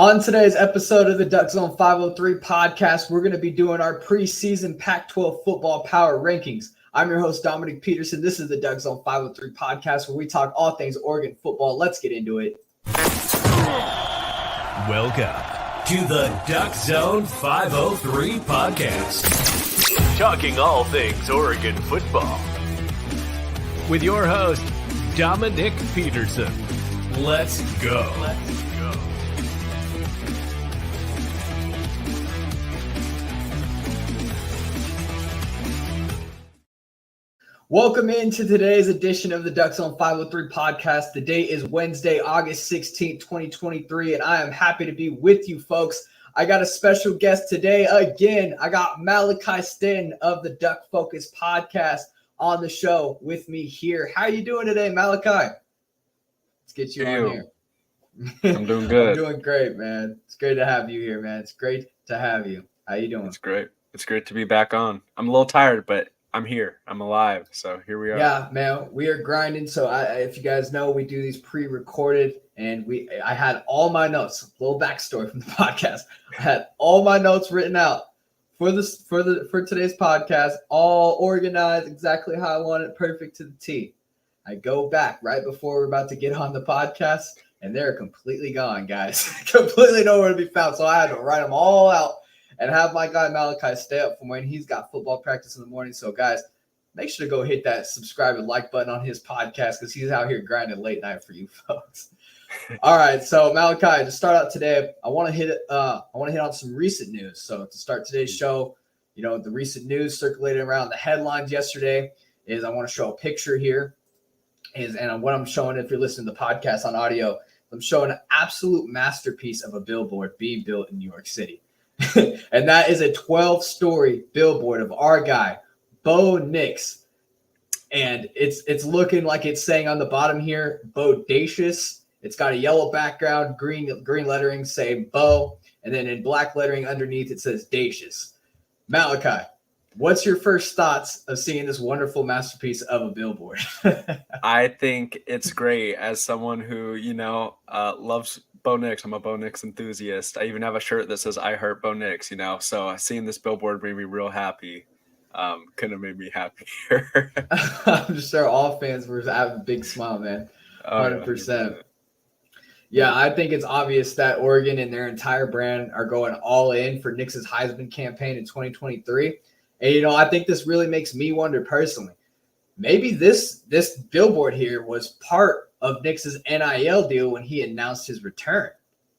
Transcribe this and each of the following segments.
On today's episode of the Duck 503 podcast, we're going to be doing our pre-season Pac-12 football power rankings. I'm your host, Dominiqk Peterson. This is the Duck 503 podcast where we talk all things Oregon football. Let's get into it. Welcome to the Duck 503 podcast, talking all things Oregon football. With your host, Dominiqk Peterson. Let's go. Welcome into today's edition of the Duck 503 podcast. The date is Wednesday, August 16th, 2023, and I am happy to be with you folks. I got a special guest today again. I got Maleki Stanton of the DucksFocus Podcast on the show with me here. How are you doing today, Maleki? Let's get you on here. I'm doing good. I'm doing great, man. It's great to have you here, man. It's great to have you. How you doing? It's great. It's great to be back on. I'm a little tired, but I'm here. I'm alive. So here we are. Yeah, man, we are grinding. So if you guys know, we do these pre-recorded, and I had all my notes. A little backstory from the podcast. I had all my notes written out for today's podcast, all organized exactly how I want it, perfect to the T. I go back right before we're about to get on the podcast, and they're completely gone, guys. Completely nowhere to be found. So I had to write them all out and have my guy Maleki stay up from when he's got football practice in the morning. So, guys, make sure to go hit that subscribe and like button on his podcast because he's out here grinding late night for you folks. All right, so Maleki, to start out today, I want to hit on some recent news. So to start today's show, the recent news circulated around the headlines yesterday is I want to show a picture here. And what I'm showing, if you're listening to the podcast on audio, I'm showing an absolute masterpiece of a billboard being built in New York City. And that is a 12-story billboard of our guy, Bo Nix. And it's looking like it's saying on the bottom here, Bodacious. It's got a yellow background, green lettering saying Bo, and then in black lettering underneath it says Dacious. Maleki, what's your first thoughts of seeing this wonderful masterpiece of a billboard? I think it's great. As someone who, loves Bo Nix, I'm a Bo Nix enthusiast. I even have a shirt that says I heart Bo Nix, so seeing this billboard made me real happy. Couldn't have made me happier. I'm sure all fans were having a big smile, man. 100%. Yeah, I think it's obvious that Oregon and their entire brand are going all in for Nix's Heisman campaign in 2023. And, I think this really makes me wonder personally, maybe this billboard here was part of Nix's NIL deal when he announced his return.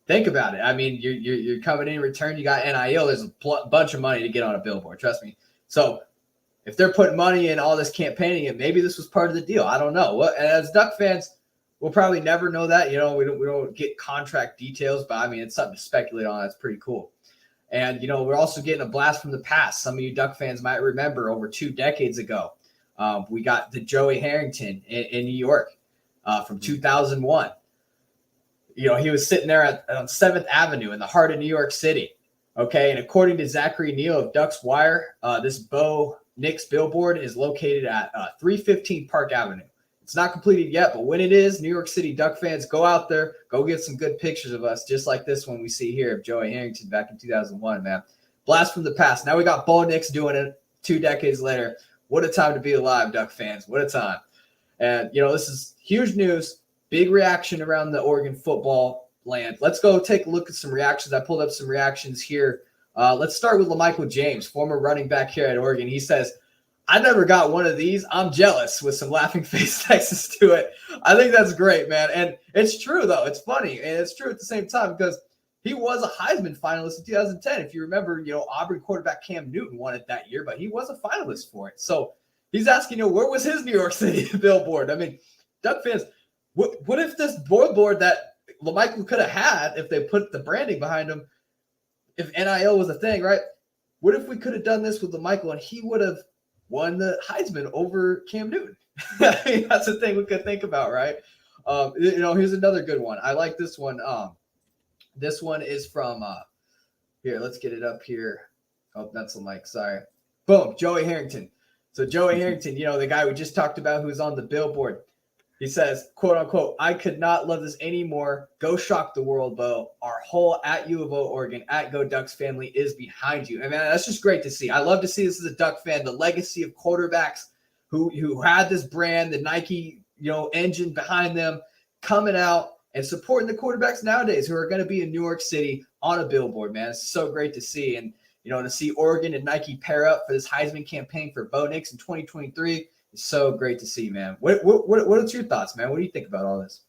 Think about it. I mean, you're coming in return, you got NIL. There's a bunch of money to get on a billboard. Trust me. So if they're putting money in all this campaigning, and maybe this was part of the deal. I don't know. Well, and as Duck fans, we'll probably never know that. We don't get contract details, but I mean, it's something to speculate on. It's pretty cool. And, we're also getting a blast from the past. Some of you Duck fans might remember over 2 decades ago, we got the Joey Harrington in New York from 2001. He was sitting there on 7th Avenue in the heart of New York City. Okay, and according to Zachary Neal of Ducks Wire, this Bo Nix billboard is located at 315 Park Avenue. It's not completed yet, but when it is, New York City Duck fans, go out there, go get some good pictures of us, just like this one we see here of Joey Harrington back in 2001, man. Blast from the past. Now we got Bo Nix doing it 2 decades later. What a time to be alive, Duck fans. What a time. And, this is huge news, big reaction around the Oregon football land. Let's go take a look at some reactions. I pulled up some reactions here. Let's start with LaMichael James, former running back here at Oregon. He says, I never got one of these. I'm jealous, with some laughing face texts to it. I think that's great, man. And it's true, though. It's funny. And it's true at the same time because he was a Heisman finalist in 2010. If you remember, Auburn quarterback Cam Newton won it that year, but he was a finalist for it. So he's asking, where was his New York City billboard? I mean, Duck fans, what if this billboard that LaMichael could have had, if they put the branding behind him, if NIL was a thing, right? What if we could have done this with LaMichael and he would have won the Heisman over Cam Newton? I mean, that's the thing we could think about, right? Here's another good one. I like this one. This one is from here. Let's get it up here. Oh, that's the mic. Sorry. Boom. Joey Harrington. So Joey Harrington, the guy we just talked about who's on the billboard. He says, quote unquote, I could not love this anymore. Go shock the world, Bo. Our whole at U of O Oregon, at Go Ducks family is behind you. And man, that's just great to see. I love to see this as a Duck fan, the legacy of quarterbacks who had this brand, the Nike, engine behind them, coming out and supporting the quarterbacks nowadays who are going to be in New York City on a billboard, man. It's so great to see. And, to see Oregon and Nike pair up for this Heisman campaign for Bo Nix in 2023 is so great to see, man. What are your thoughts, man? What do you think about all this?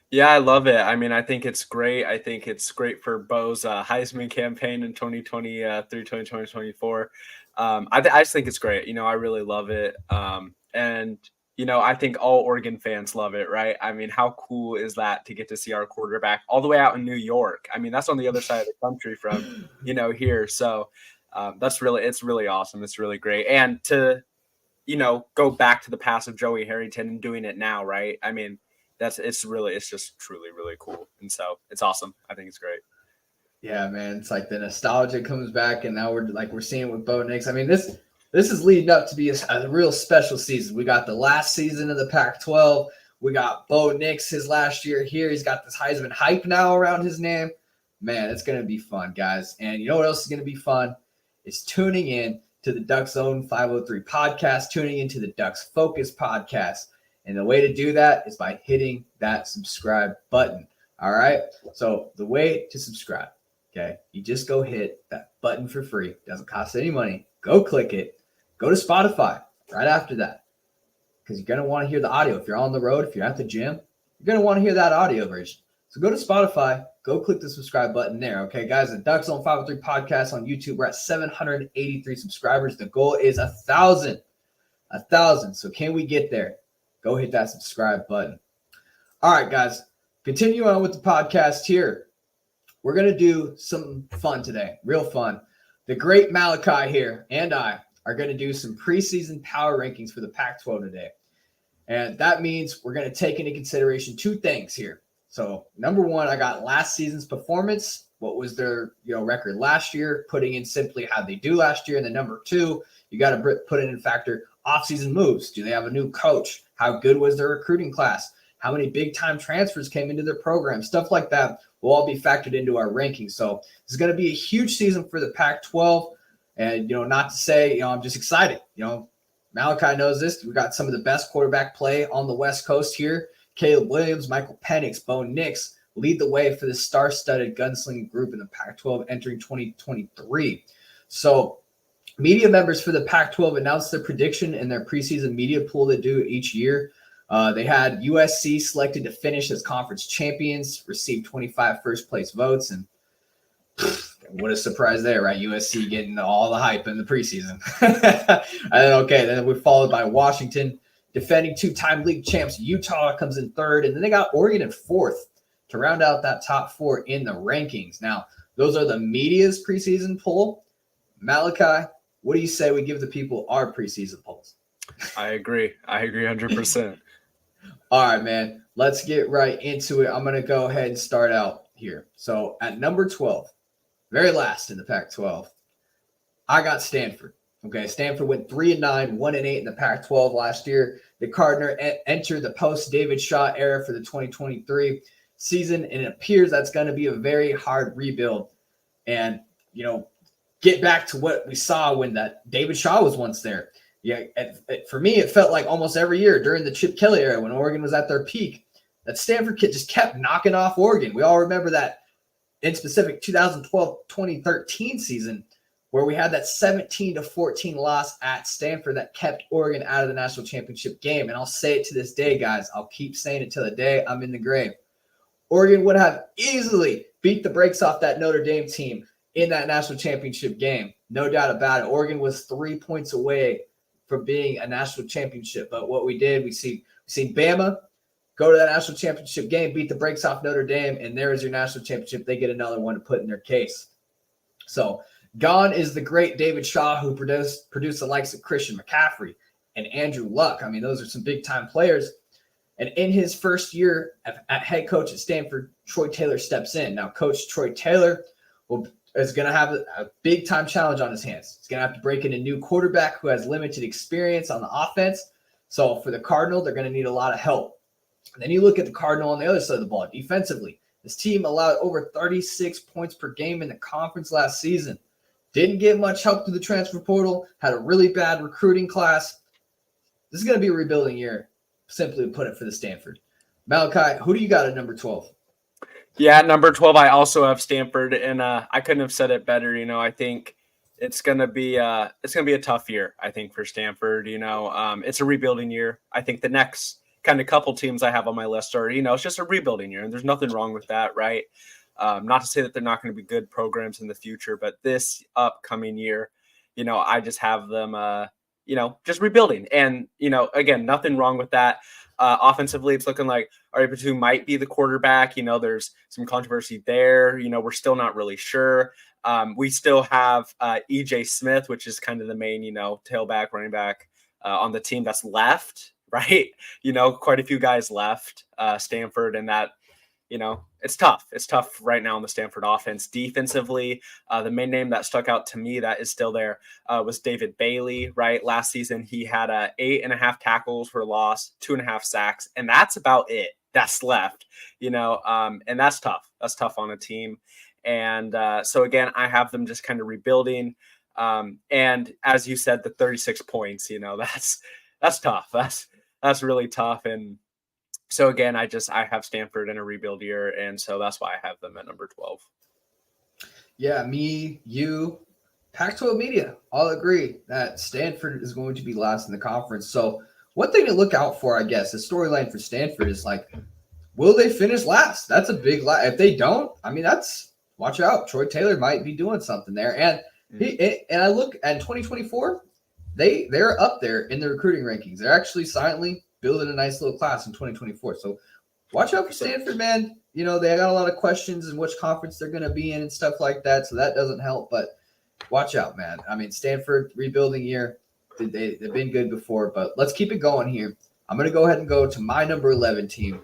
Yeah, I love it. I mean, I think it's great. I think it's great for Bo's Heisman campaign in 2023, 2024. I just think it's great. I really love it. And I think all Oregon fans love it, right? I mean, how cool is that to get to see our quarterback all the way out in New York? I mean, that's on the other side of the country from, here. So it's really awesome. It's really great. And to, go back to the past of Joey Harrington and doing it now, right? I mean, it's just truly, really cool. And so it's awesome. I think it's great. Yeah, man. It's like the nostalgia comes back, and now we're seeing it with Bo Nix. I mean, this is leading up to be a real special season. We got the last season of the Pac-12. We got Bo Nix his last year here. He's got this Heisman hype now around his name. Man, it's going to be fun, guys. And you know what else is going to be fun? It's tuning in to the Duck Zone 503 podcast, tuning into the DucksFocus podcast. And the way to do that is by hitting that subscribe button. All right? So the way to subscribe, okay, you just go hit that button for free. It doesn't cost any money. Go click it. Go to Spotify right after that, because you're going to want to hear the audio. If you're on the road, if you're at the gym, you're going to want to hear that audio version. So go to Spotify, go click the subscribe button there. Okay, guys, the Duck Zone 503 podcast on YouTube, we're at 783 subscribers. The goal is 1,000. 1,000. So can we get there? Go hit that subscribe button. All right, guys, continue on with the podcast here. We're going to do some fun today, real fun. The great Maleki here and I are going to do some preseason power rankings for the Pac-12 today. And that means we're going to take into consideration two things here. So number one, I got last season's performance. What was their record last year? Putting in simply how they do last year. And then number two, you got to put in factor off-season moves. Do they have a new coach? How good was their recruiting class? How many big-time transfers came into their program? Stuff like that will all be factored into our rankings. So this is going to be a huge season for the Pac-12. And, not to say, I'm just excited. Maleki knows this. We got some of the best quarterback play on the West Coast here. Caleb Williams, Michael Penix, Bo Nix lead the way for this star-studded gunslinging group in the Pac-12 entering 2023. So media members for the Pac-12 announced their prediction in their preseason media pool they do each year. They had USC selected to finish as conference champions, received 25 first-place votes, and what a surprise there, right? USC getting all the hype in the preseason. And then we're followed by Washington, defending two-time league champs. Utah comes in third, and then they got Oregon in fourth to round out that top four in the rankings. Now, those are the media's preseason poll. Maleki, what do you say we give the people our preseason polls? I agree 100%. All right, man. Let's get right into it. I'm going to go ahead and start out here. So at number 12, very last in the Pac-12, I got Stanford. Okay, Stanford went 3-9, 1-8 in the Pac-12 last year. The Cardinals entered the post-David Shaw era for the 2023 season, and it appears that's going to be a very hard rebuild. And, get back to what we saw when that David Shaw was once there. Yeah, for me, it felt like almost every year during the Chip Kelly era when Oregon was at their peak, that Stanford kid just kept knocking off Oregon. We all remember that in specific 2012-2013 season where we had that 17-14 loss at Stanford that kept Oregon out of the national championship game. And I'll say it to this day, guys. I'll keep saying it till the day I'm in the grave. Oregon would have easily beat the brakes off that Notre Dame team in that national championship game. No doubt about it. Oregon was 3 points away from being a national championship. But what we did, we seen Bama go to that national championship game, beat the brakes off Notre Dame, and there is your national championship. They get another one to put in their case. So gone is the great David Shaw, who produced the likes of Christian McCaffrey and Andrew Luck. I mean, those are some big-time players. And in his first year at head coach at Stanford, Troy Taylor steps in. Now, Coach Troy Taylor is going to have a big-time challenge on his hands. He's going to have to break in a new quarterback who has limited experience on the offense. So for the Cardinals, they're going to need a lot of help. And then you look at the Cardinal on the other side of the ball. Defensively, this team allowed over 36 points per game in the conference last season. Didn't get much help through the transfer portal, had a really bad recruiting class. This is going to be a rebuilding year, simply to put it, for the Stanford. Maleki, who do you got at number 12? Yeah, number 12, I also have Stanford, and I couldn't have said it better. I think it's gonna be a tough year, I think, for Stanford. It's a rebuilding year. I think the next kind of couple teams I have on my list are, it's just a rebuilding year, and there's nothing wrong with that, right? Not to say that they're not going to be good programs in the future, but this upcoming year, I just have them, just rebuilding. And, again, nothing wrong with that. Offensively, it's looking like Ari Patu might be the quarterback. There's some controversy there. We're still not really sure. We still have EJ Smith, which is kind of the main, tailback, running back on the team that's left, right? Quite a few guys left Stanford, and that, it's tough. It's tough right now in the Stanford offense. Defensively, the main name that stuck out to me that is still there was David Bailey, right? Last season, he had 8.5 tackles for loss, 2.5 sacks, and that's about it. That's left, and that's tough. That's tough on a team. And so, again, I have them just kind of rebuilding. And as you said, the 36 points, that's tough. That's really tough. And so, again, I have Stanford in a rebuild year, and so that's why I have them at number 12. Yeah, me, you, Pac-12 media all agree that Stanford is going to be last in the conference. So one thing to look out for, I guess, the storyline for Stanford is will they finish last? That's a big if they don't, watch out. Troy Taylor might be doing something there. And and I look at 2024, they're up there in the recruiting rankings. They're actually silently building a nice little class in 2024. So watch out for Stanford, man. They got a lot of questions in which conference they're going to be in and stuff like that. So that doesn't help, but watch out, man. Stanford rebuilding year. They've been good before, but let's keep it going here. I'm going to go ahead and go to my number 11 team.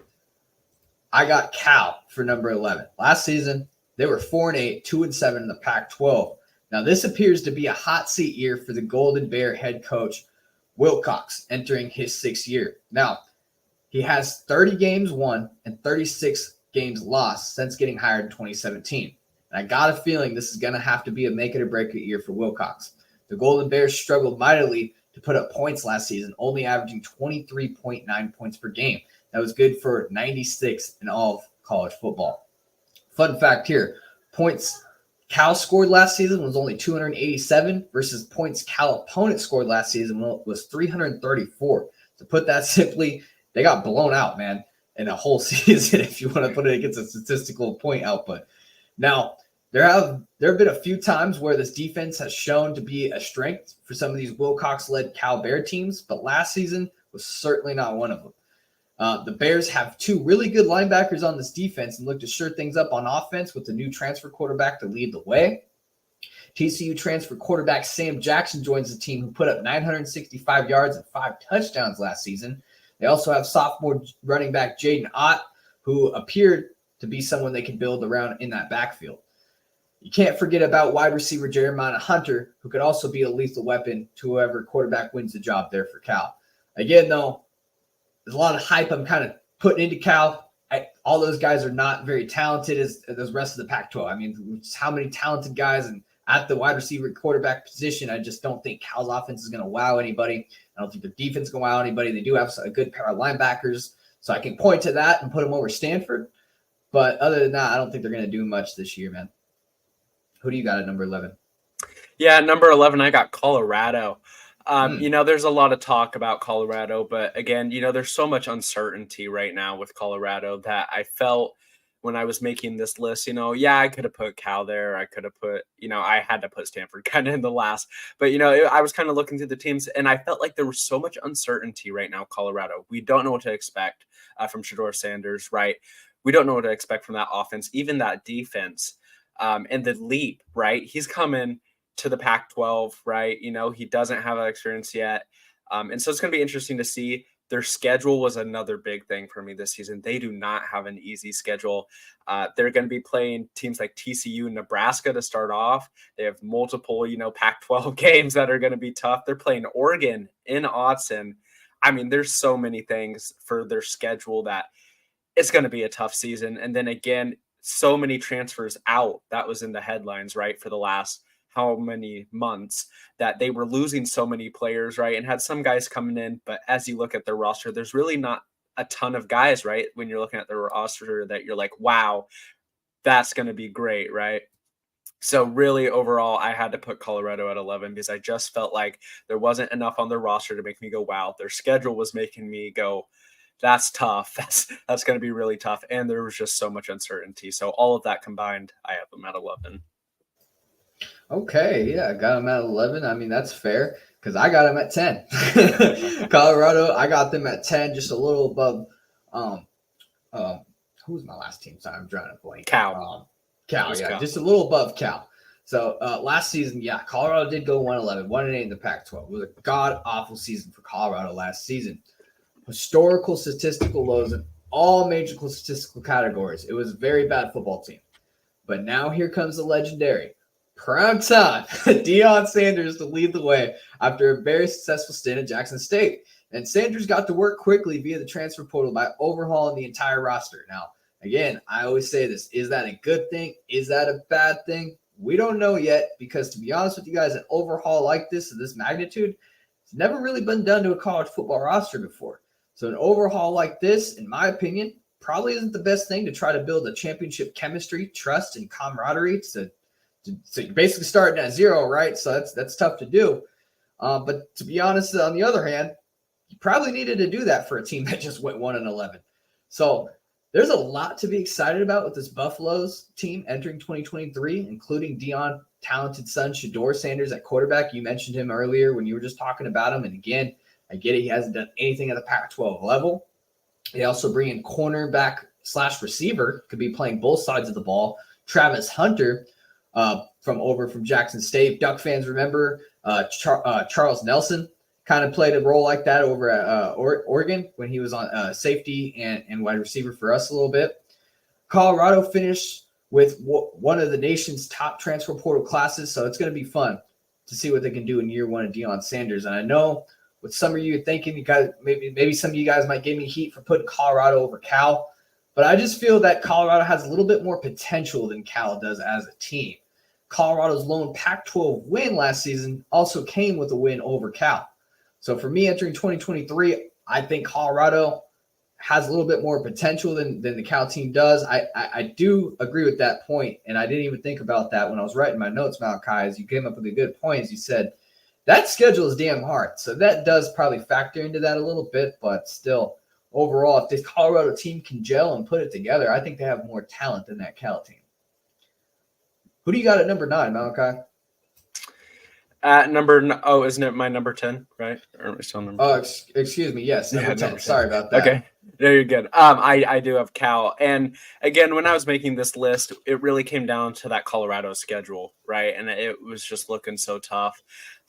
I got Cal for number 11. Last season, they were 4-8, 2-7 in the Pac-12. Now, this appears to be a hot seat year for the Golden Bear head coach, Wilcox, entering his 6th year. Now, he has 30 games won and 36 games lost since getting hired in 2017. And I got a feeling this is going to have to be a make it or break it year for Wilcox. The Golden Bears struggled mightily to put up points last season, only averaging 23.9 points per game. That was good for 96th in all of college football. Fun fact here, points Cal scored last season was only 287 versus points Cal opponent scored last season was 334. To put that simply, they got blown out, man, in a whole season, if you want to put it against a statistical point output. Now, there have been a few times where this defense has shown to be a strength for some of these Wilcox-led Cal Bear teams, but last season was certainly not one of them. The Bears have 2 really good linebackers on this defense and look to shore things up on offense with the new transfer quarterback to lead the way. TCU transfer quarterback Sam Jackson joins the team, who put up 965 yards and 5 touchdowns last season. They also have sophomore running back Jaden Ott, who appeared to be someone they can build around in that backfield. You can't forget about wide receiver Jeremiah Hunter, who could also be a lethal weapon to whoever quarterback wins the job there for Cal. Again, though, there's a lot of hype I'm kind of putting into Cal. All those guys are not very talented as the rest of the Pac-12. How many talented guys and at the wide receiver quarterback position, I just don't think Cal's offense is going to wow anybody. I don't think their defense is going to wow anybody. They do have a good pair of linebackers, so I can point to that and put them over Stanford. But other than that, I don't think they're going to do much this year, man. Who do you got at number 11? Yeah, number 11, I got Colorado. There's a lot of talk about Colorado, but again, there's so much uncertainty right now with Colorado that I felt when I was making this list, I could have put Cal there. I could have put, I had to put Stanford kind of in the last, but I was kind of looking through the teams and I felt like there was so much uncertainty right now. Colorado, we don't know what to expect from Shedeur Sanders, right? We don't know what to expect from that offense, even that defense, and the leap, right? He's coming to the Pac-12, right? He doesn't have that experience yet. And so it's going to be interesting to see. Their schedule was another big thing for me this season. They do not have an easy schedule. They're going to be playing teams like TCU and Nebraska to start off. They have multiple, Pac-12 games that are going to be tough. They're playing Oregon in Autzen. I mean, there's so many things for their schedule that it's going to be a tough season. And then again, so many transfers out. That was in the headlines, right? For the last how many months that they were losing so many players, right? And had some guys coming in, but as you look at their roster, there's really not a ton of guys, right? When you're looking at their roster that you're like, wow, that's going to be great, right? So really overall, I had to put Colorado at 11 because I just felt like there wasn't enough on their roster to make me go, wow. Their schedule was making me go, that's tough. That's going to be really tough. And there was just so much uncertainty. So all of that combined, I have them at 11. Okay, yeah, I got them at 11. I mean, that's fair because I got them at 10. Colorado, I got them at 10, just a little above. Who was my last team? Sorry, I'm drawing a blank. Cal, yeah, just a little above Cal. So last season, yeah, Colorado did go 1-11, 1-8 in the Pac-12. It was a god-awful season for Colorado last season. Historical statistical lows in all major statistical categories. It was a very bad football team. But now here comes the legendary prime time Deion Sanders to lead the way after a very successful stint at Jackson State. And Sanders got to work quickly via the transfer portal by overhauling the entire roster. Now, again, I always say this. Is that a good thing? Is that a bad thing? We don't know yet because, to be honest with you guys, an overhaul like this of this magnitude has never really been done to a college football roster before. So an overhaul like this, in my opinion, probably isn't the best thing to try to build a championship chemistry, trust, and camaraderie. So you're basically starting at zero, right? So that's tough to do. But to be honest, on the other hand, you probably needed to do that for a team that just went 1-11. So there's a lot to be excited about with this Buffaloes team entering 2023, including Deion's talented son, Shedeur Sanders, at quarterback. You mentioned him earlier when you were just talking about him. And again, I get it. He hasn't done anything at the Pac-12 level. They also bring in cornerback/receiver, could be playing both sides of the ball, Travis Hunter from Jackson State. Duck fans remember Charles Nelson kind of played a role like that over at Oregon when he was on safety and wide receiver for us a little bit. Colorado finished with one of the nation's top transfer portal classes, so it's going to be fun to see what they can do in year one of Deion Sanders. And I know what some of you are thinking, you guys, maybe some of you guys might give me heat for putting Colorado over Cal, but I just feel that Colorado has a little bit more potential than Cal does as a team. Colorado's lone Pac-12 win last season also came with a win over Cal. So for me, entering 2023, I think Colorado has a little bit more potential than the Cal team does. I do agree with that point, and I didn't even think about that when I was writing my notes, Maleki, as you came up with a good point, as you said, that schedule is damn hard. So that does probably factor into that a little bit, but still, overall, if this Colorado team can gel and put it together, I think they have more talent than that Cal team. Who do you got at number 9, Maleki? At isn't it my number 10, right? Or am I still number 10? Excuse me. Yes, number 10. Sorry about that. Okay. There you're good. I do have Cal. And again, when I was making this list, it really came down to that Colorado schedule, right? And it was just looking so tough.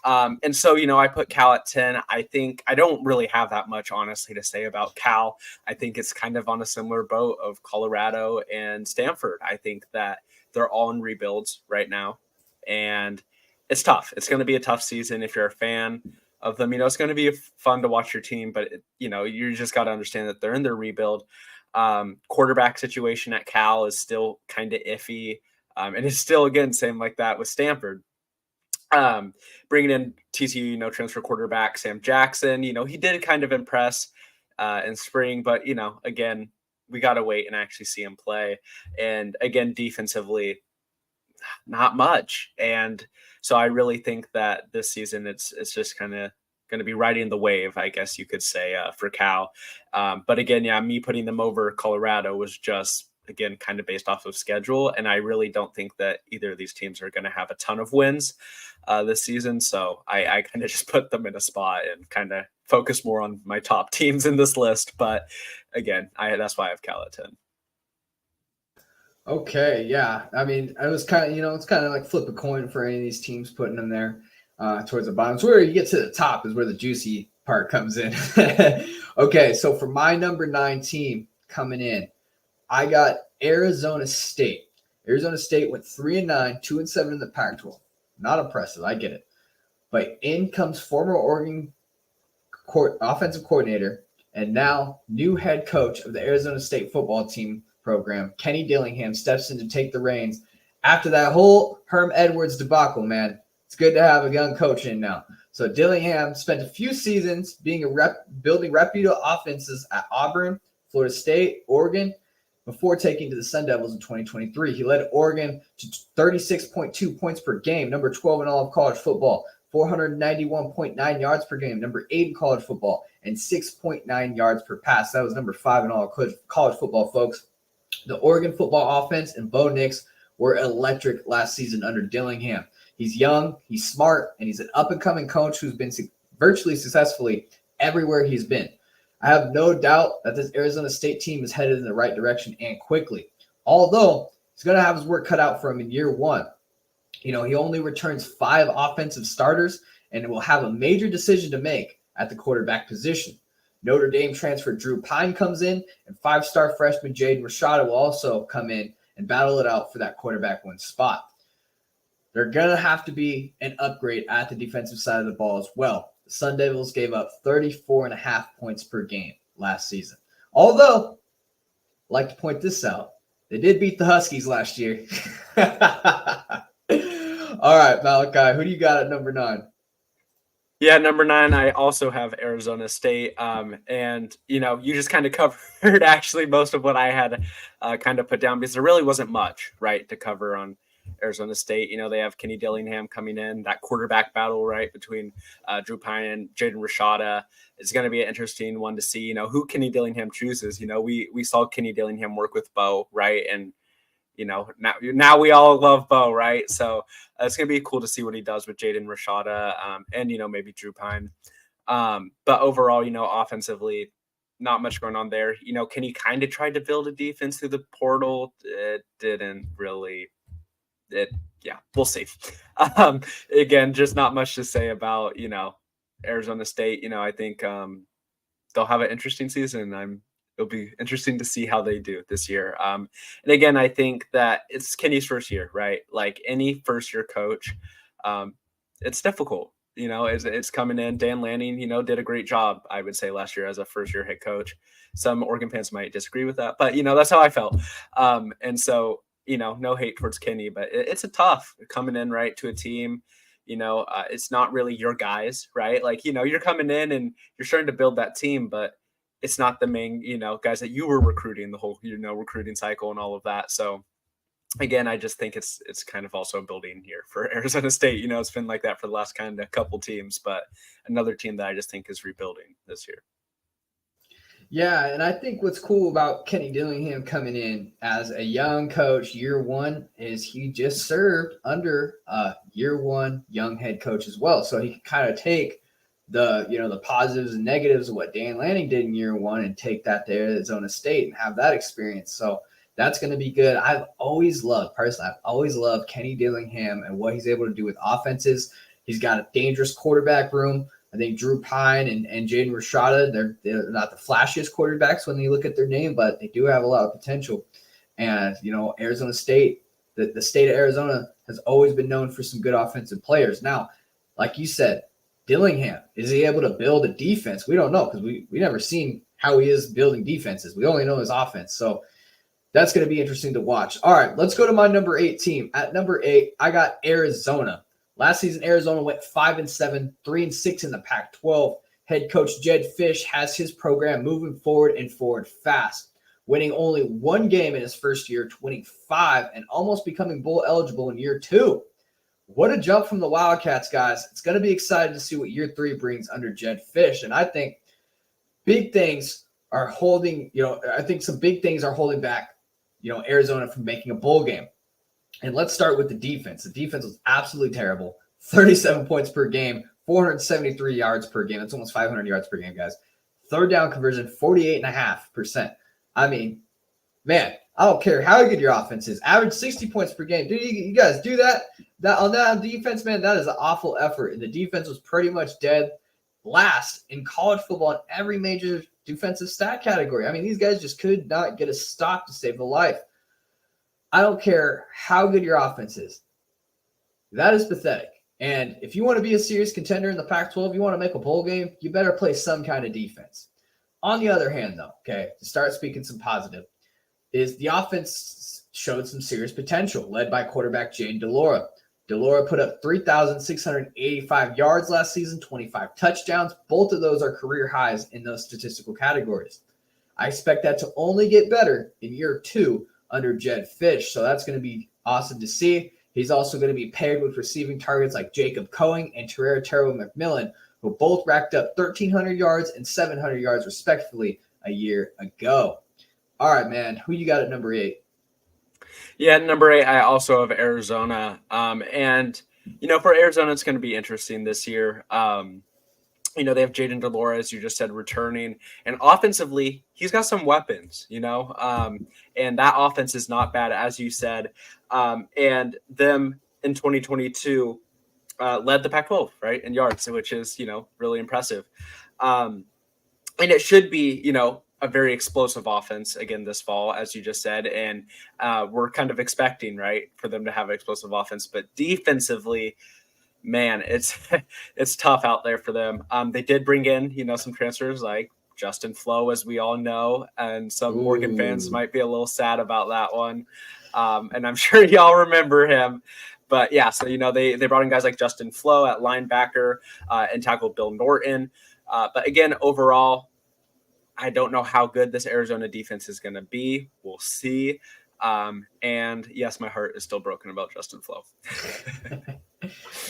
And so, I put Cal at 10. I think I don't really have that much, honestly, to say about Cal. I think it's kind of on a similar boat of Colorado and Stanford. I think that they're all in rebuilds right now. And it's tough. It's going to be a tough season if you're a fan of them. It's going to be fun to watch your team, but you just got to understand that they're in their rebuild. Quarterback situation at Cal is still kind of iffy. And it's still, again, same like that with Stanford. Bringing in TCU, transfer quarterback Sam Jackson, he did kind of impress in spring, but, again, we got to wait and actually see him play. And again, defensively, not much. And so I really think that this season it's just kind of going to be riding the wave, I guess you could say, for Cal. But again, me putting them over Colorado was just, again, kind of based off of schedule. And I really don't think that either of these teams are going to have a ton of wins this season. So I kind of just put them in a spot and kind of focus more on my top teams in this list. But again, that's why I have Cal at 10. Okay, yeah. I mean, I was kind of, it's kind of like flip a coin for any of these teams, putting them there towards the bottom. So where you get to the top is where the juicy part comes in. Okay, so for my number 9 team coming in, I got Arizona State. Arizona State went 3-9, 2-7 in the Pac-12. Not impressive, I get it. But in comes former Oregon offensive coordinator, and now new head coach of the Arizona State football team program, Kenny Dillingham, steps in to take the reins after that whole Herm Edwards debacle, man. It's good to have a young coach in now. So Dillingham spent a few seasons building reputable offenses at Auburn, Florida State, Oregon, before taking to the Sun Devils in 2023. He led Oregon to 36.2 points per game, number 12 in all of college football, 491.9 yards per game, number 8 in college football, and 6.9 yards per pass. That was number 5 in all of college football, folks. The Oregon football offense and Bo Nix were electric last season under Dillingham. He's young, he's smart, and he's an up-and-coming coach who's been virtually successfully everywhere he's been. I have no doubt that this Arizona State team is headed in the right direction and quickly, although he's going to have his work cut out for him in year one. He only returns 5 offensive starters and will have a major decision to make at the quarterback position. Notre Dame transfer Drew Pine comes in, and 5-star freshman Jaden Rashada will also come in and battle it out for that quarterback 1 spot. They're going to have to be an upgrade at the defensive side of the ball as well. The Sun Devils gave up 34.5 points per game last season. Although, I'd like to point this out, they did beat the Huskies last year. All right, Maleki, who do you got at number 9? Yeah, number 9, I also have Arizona State. And, you just kind of covered actually most of what I had kind of put down, because there really wasn't much, right, to cover on Arizona State. They have Kenny Dillingham coming in, that quarterback battle, right, between Drew Pine and Jaden Rashada. It's going to be an interesting one to see, who Kenny Dillingham chooses. We saw Kenny Dillingham work with Bo, right? And, now we all love Bo, right? So it's going to be cool to see what he does with Jaden Rashada and, maybe Drew Pine. But overall, offensively, not much going on there. Kenny kind of tried to build a defense through the portal. It didn't really. We'll see. Again, just not much to say about, Arizona State. I think they'll have an interesting season. It'll be interesting to see how they do this year. And again, I think that it's Kenny's first year, right? Like any first-year coach, it's difficult. It's coming in. Dan Lanning, did a great job, I would say, last year as a first-year head coach. Some Oregon fans might disagree with that, but, that's how I felt. And so, no hate towards Kenny, but it's a tough coming in, right, to a team. It's not really your guys, right? Like, you're coming in and you're starting to build that team, but it's not the main, guys that you were recruiting the whole, recruiting cycle and all of that. So again, I just think it's kind of also a building here for Arizona State. It's been like that for the last kind of couple teams, but another team that I just think is rebuilding this year. Yeah, and I think what's cool about Kenny Dillingham coming in as a young coach year one is he just served under a year one young head coach as well. So he can kind of take the positives and negatives of what Dan Lanning did in year one and take that to Arizona State and have that experience. So that's going to be good. I've always loved Kenny Dillingham and what he's able to do with offenses. He's got a dangerous quarterback room. I think Drew Pine and Jaden Rashada, they're not the flashiest quarterbacks when you look at their name, but they do have a lot of potential. And, Arizona State, the state of Arizona has always been known for some good offensive players. Now, like you said, Dillingham, is he able to build a defense? We don't know because we never seen how he is building defenses. We only know his offense. So that's going to be interesting to watch. All right, let's go to my number 8 team. At number 8, I got Arizona. Last season, Arizona went 5-7, 3-6 in the Pac-12. Head coach Jed Fish has his program moving forward and forward fast, winning only 1 game in his first year, 25, and almost becoming bowl eligible in year 2. What a jump from the Wildcats, guys. It's going to be exciting to see what year 3 brings under Jed Fish. And I think big things are holding, some big things are holding back, Arizona from making a bowl game. And let's start with the defense. The defense was absolutely terrible. 37 points per game, 473 yards per game. That's almost 500 yards per game, guys. Third down conversion, 48.5%. I mean, man, I don't care how good your offense is. Average 60 points per game. Dude, you guys do that? On that defense, man, that is an awful effort. And the defense was pretty much dead last in college football in every major defensive stat category. I mean, these guys just could not get a stop to save the life. I don't care how good your offense is. That is pathetic. And if you want to be a serious contender in the Pac-12, you want to make a bowl game, you better play some kind of defense. On the other hand, though, okay, to start speaking some positive, is the offense showed some serious potential, led by quarterback Jane DeLora. DeLora put up 3,685 yards last season, 25 touchdowns. Both of those are career highs in those statistical categories. I expect that to only get better in year 2 under Jedd Fisch, so that's going to be awesome to see. He's also going to be paired with receiving targets like Jacob Coing and Terrell McMillan, who both racked up 1,300 yards and 700 yards respectively a year ago. All right, man, who you got at number 8? Yeah, number 8, I also have Arizona. And, for Arizona, it's going to be interesting this year. They have Jayden DeLora, as you just said, returning. And offensively, he's got some weapons, and that offense is not bad, as you said. And them in 2022 led the Pac-12, right, in yards, which is, really impressive. And it should be, a very explosive offense again this fall, as you just said. And we're kind of expecting, right, for them to have an explosive offense. But defensively, man, it's tough out there for them. They did bring in, some transfers like Justin Flo, as we all know, and some Morgan fans might be a little sad about that one. And I'm sure y'all remember him. But yeah, so, they brought in guys like Justin Flo at linebacker and tackled Bill Norton. But again, overall, I don't know how good this Arizona defense is going to be. We'll see. And yes, my heart is still broken about Justin Flo.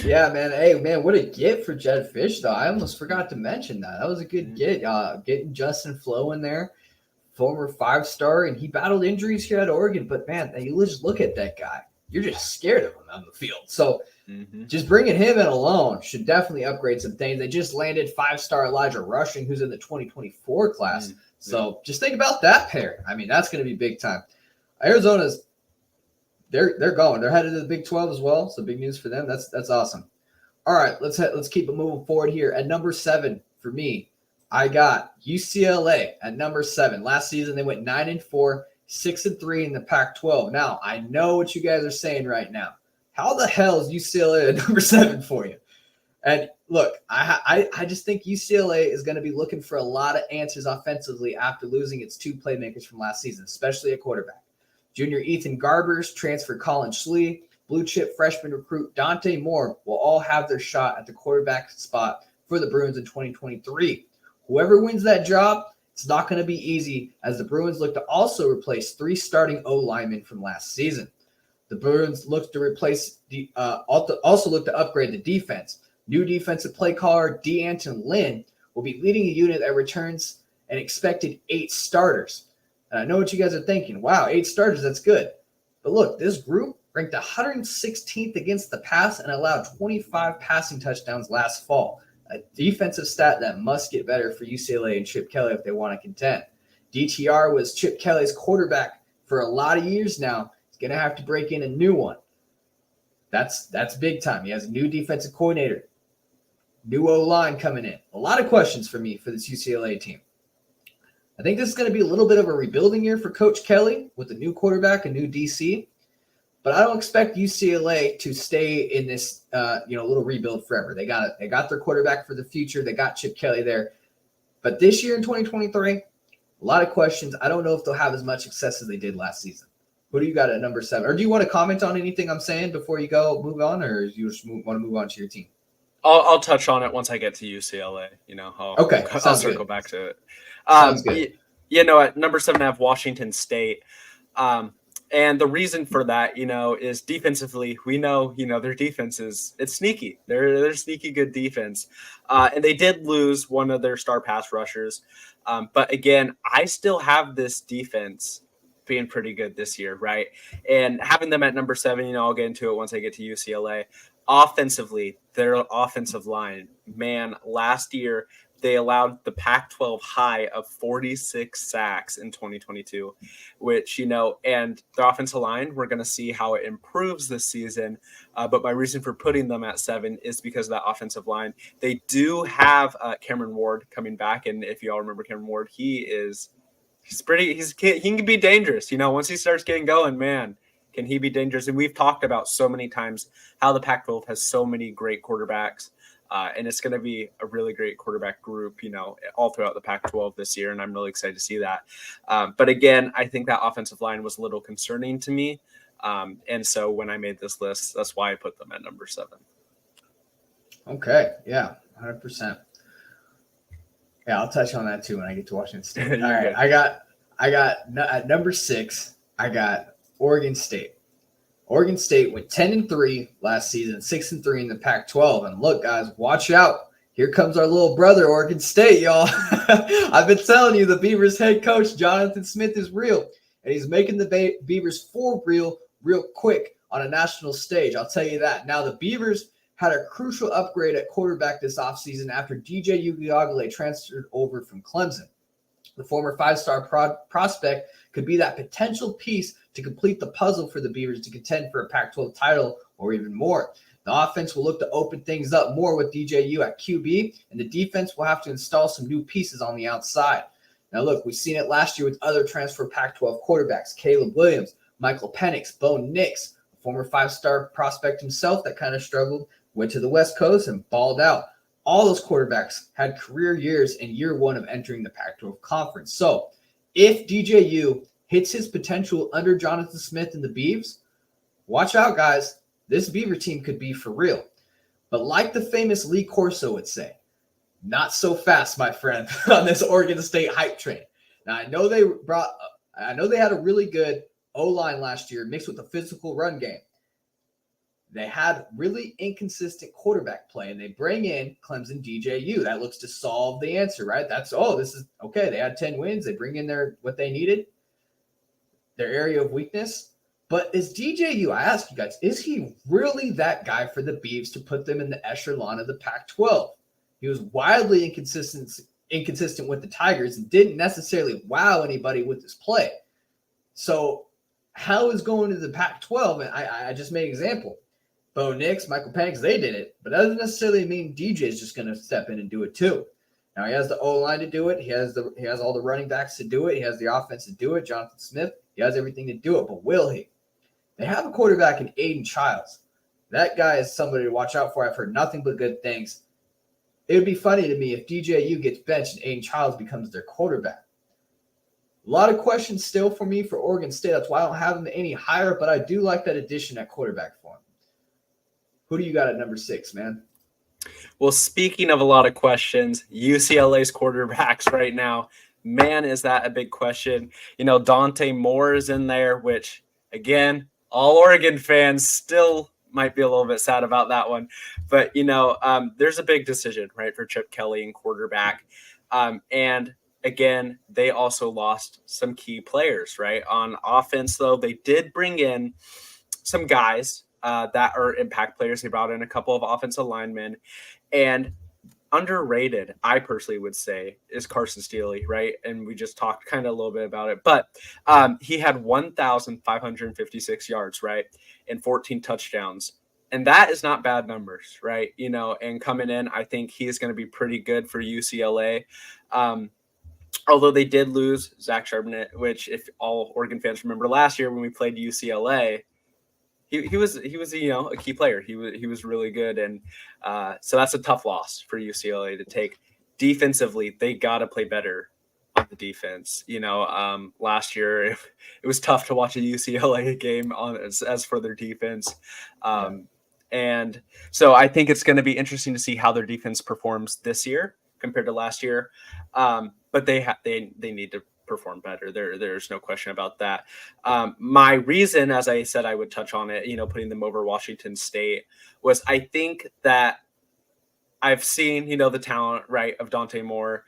Yeah, man. Hey, man, what a get for Jedd Fisch, though. I almost forgot to mention that. That was a good get. Getting Justin Flo in there, former 5-star, and he battled injuries here at Oregon. But, man, you just look at that guy. You're just scared of him on the field. So just bringing him in alone should definitely upgrade some things. They just landed 5-star Elijah Rushing, who's in the 2024 class. So just think about that pair. I mean, that's going to be big time. Arizona's they're going. They're headed to the Big 12 as well. So big news for them. That's awesome. All right, let's keep it moving forward here. At number 7 for me, I got UCLA at number 7. Last season they went 9-4, 6-3 in the Pac-12. Now I know what you guys are saying right now. How the hell is UCLA at number 7 for you? And look, I just think UCLA is going to be looking for a lot of answers offensively after losing its 2 playmakers from last season, especially at quarterback. Junior Ethan Garbers, transfer Colin Schlee, blue chip freshman recruit Dante Moore will all have their shot at the quarterback spot for the Bruins in 2023. Whoever wins that job, it's not going to be easy, as the Bruins look to also replace 3 starting O-linemen from last season. The Bruins look to also look to upgrade the defense. New defensive play caller DeAnton Lynn will be leading a unit that returns an expected 8 starters. And I know what you guys are thinking. Wow, 8 starters, that's good. But look, this group ranked 116th against the pass and allowed 25 passing touchdowns last fall. A defensive stat that must get better for UCLA and Chip Kelly if they want to contend. DTR was Chip Kelly's quarterback for a lot of years now. He's going to have to break in a new one. That's big time. He has a new defensive coordinator, new O-line coming in. A lot of questions for me for this UCLA team. I think this is going to be a little bit of a rebuilding year for Coach Kelly with a new quarterback, a new DC. But I don't expect UCLA to stay in this little rebuild forever. They got their quarterback for the future. They got Chip Kelly there. But this year in 2023, a lot of questions. I don't know if they'll have as much success as they did last season. Who do you got at number 7? Or do you want to comment on anything I'm saying before you move on, or do you just want to move on to your team? I'll touch on it once I get to UCLA. I'll circle back to it. Sounds good. At number 7, I have Washington State. And the reason for that, is defensively, we know, their defense it's sneaky. They're sneaky good defense. And they did lose one of their star pass rushers. But again, I still have this defense being pretty good this year, right? And having them at number 7, I'll get into it once I get to UCLA. Offensively, their offensive line, man, last year they allowed the Pac-12 high of 46 sacks in 2022, which, and the offensive line, we're going to see how it improves this season. But my reason for putting them at 7 is because of that offensive line. They do have Cameron Ward coming back. And if you all remember Cameron Ward, he can be dangerous. Once he starts getting going, man, Can he be dangerous? And we've talked about so many times how the Pac-12 has so many great quarterbacks. And it's going to be a really great quarterback group, all throughout the Pac-12 this year. And I'm really excited to see that. But again, I think that offensive line was a little concerning to me. And so when I made this list, that's why I put them at number 7. Okay. Yeah. 100%. Yeah. I'll touch on that too when I get to Washington State. All right. I got at number 6, I got Oregon State. Oregon State went 10-3 last season, 6-3 in the Pac-12. And look, guys, watch out. Here comes our little brother, Oregon State, y'all. I've been telling you, the Beavers head coach, Jonathan Smith, is real. And he's making the Beavers for real quick on a national stage. I'll tell you that. Now, the Beavers had a crucial upgrade at quarterback this offseason after DJ Uiagalelei transferred over from Clemson. The former 5-star prospect could be that potential piece to complete the puzzle for the Beavers to contend for a Pac-12 title or even more. The offense will look to open things up more with DJU at QB, and the defense will have to install some new pieces on the outside. Now, look, we've seen it last year with other transfer Pac-12 quarterbacks, Caleb Williams, Michael Penix, Bo Nix, a former 5-star prospect himself that kind of struggled, went to the West Coast and balled out. All those quarterbacks had career years in year 1 of entering the Pac-12 conference. So if DJU hits his potential under Jonathan Smith and the Beavs, watch out, guys. This Beaver team could be for real. But like the famous Lee Corso would say, not so fast, my friend, on this Oregon State hype train. Now, I know they had a really good O-line last year mixed with a physical run game. They had really inconsistent quarterback play, and they bring in Clemson DJU. That looks to solve the answer, right? This is okay. They had 10 wins. They bring in what they needed, their area of weakness. But is DJU, I ask you guys, is he really that guy for the Beavs to put them in the echelon of the Pac-12? He was wildly inconsistent with the Tigers and didn't necessarily wow anybody with his play. So how is going to the Pac-12? And I just made an example. Bo Nix, Michael Penix, they did it. But that doesn't necessarily mean DJ is just going to step in and do it too. Now, he has the O-line to do it. He has all the running backs to do it. He has the offense to do it. Jonathan Smith, he has everything to do it. But will he? They have a quarterback in Aiden Childs. That guy is somebody to watch out for. I've heard nothing but good things. It would be funny to me if DJU gets benched and Aiden Childs becomes their quarterback. A lot of questions still for me for Oregon State. That's why I don't have them any higher, but I do like that addition at quarterback for him. Who do you got at number 6, man? Well, speaking of a lot of questions, UCLA's quarterbacks right now, man, is that a big question. Dante Moore is in there, which, again, all Oregon fans still might be a little bit sad about that one. But, there's a big decision, right, for Chip Kelly and quarterback. And, again, they also lost some key players, right? On offense, though, they did bring in some guys that are impact players. They brought in a couple of offensive linemen. And underrated, I personally would say, is Carson Steele, right? And we just talked kind of a little bit about it. But he had 1,556 yards, right? And 14 touchdowns. And that is not bad numbers, right? And coming in, I think he's going to be pretty good for UCLA. Although they did lose Zach Charbonnet, which if all Oregon fans remember last year when we played UCLA, he was a key player. He was really good, and so that's a tough loss for UCLA to take. Defensively, they got to play better on the defense. Last year it was tough to watch a UCLA game as for their defense, and so I think it's going to be interesting to see how their defense performs this year compared to last year. But they need to perform better. There's no question about that. My reason, as I said, I would touch on it, putting them over Washington State, was I think that I've seen, the talent, right, of Dante Moore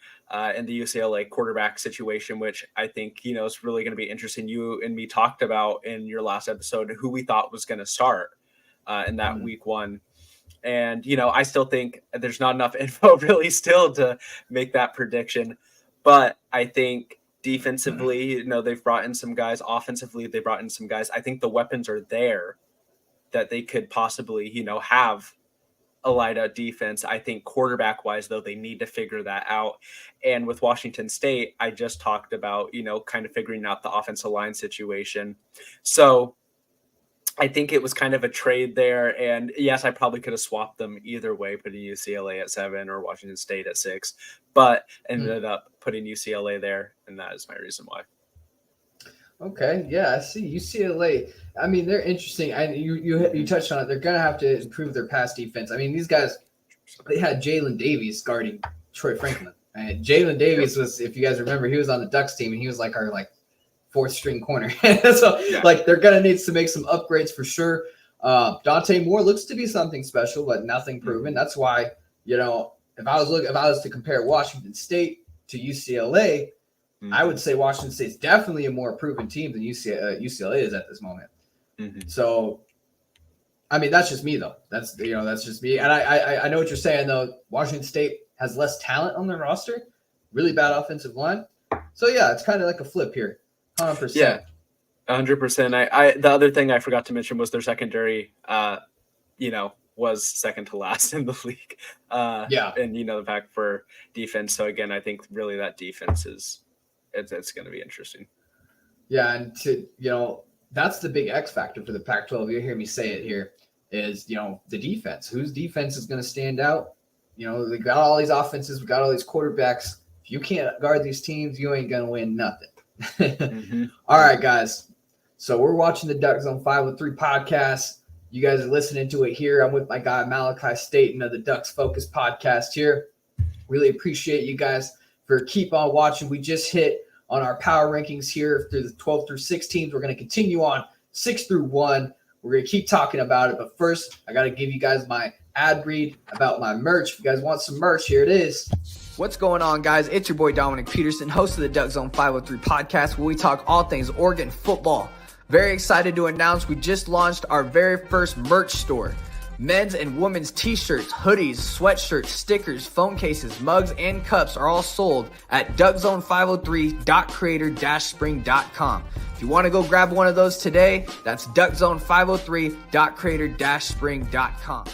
in the UCLA quarterback situation, which I think, is really going to be interesting. You and me talked about in your last episode who we thought was going to start in that week 1. And, I still think there's not enough info really still to make that prediction. But I think defensively, they've brought in some guys. Offensively, they brought in some guys. I think the weapons are there that they could possibly, have a light-out defense. I think quarterback-wise, though, they need to figure that out. And with Washington State, I just talked about, kind of figuring out the offensive line situation. So I think it was kind of a trade there. And yes, I probably could have swapped them either way, putting UCLA at 7 or Washington State at 6, but ended up putting UCLA there. And that is my reason why. Okay. Yeah, I see UCLA. I mean, they're interesting. You touched on it. They're going to have to improve their pass defense. I mean, these guys, they had Jalen Davies guarding Troy Franklin. And Jalen Davies was, if you guys remember, he was on the Ducks team and he was like our fourth string corner. So they're going to need to make some upgrades for sure. Dante Moore looks to be something special, but nothing proven. That's why, if I was to compare Washington State to UCLA, I would say Washington State's definitely a more proven team than UCLA is at this moment. So, I mean, that's just me though. That's just me. And I know what you're saying though. Washington State has less talent on their roster, really bad offensive line. So yeah, it's kind of like a flip here. 100%. Yeah, 100%. The other thing I forgot to mention was their secondary, was second to last in the league. And the fact for defense. So again, I think really that defense it's going to be interesting. Yeah, and that's the big X factor for the Pac-12. You hear me say it here is the defense. Whose defense is going to stand out? We got all these offenses, we got all these quarterbacks. If you can't guard these teams, you ain't going to win nothing. All right, guys. So we're watching the Duck Zone 503 podcast. You guys are listening to it here. I'm with my guy Maleki Stanton of the DucksFocus Podcast here. Really appreciate you guys for keep on watching. We just hit on our power rankings here through the 12 through 16. We're going to continue on 6 through 1. We're going to keep talking about it. But first, I got to give you guys my ad read about my merch. If you guys want some merch, here it is. What's going on, guys? It's your boy Dominiqk Peterson, host of the Duck Zone 503 podcast, where we talk all things Oregon football. Very excited to announce we just launched our very first merch store. Men's and women's t-shirts, hoodies, sweatshirts, stickers, phone cases, mugs, and cups are all sold at duckzone503.creator-spring.com. If you want to go grab one of those today, that's duckzone503.creator-spring.com.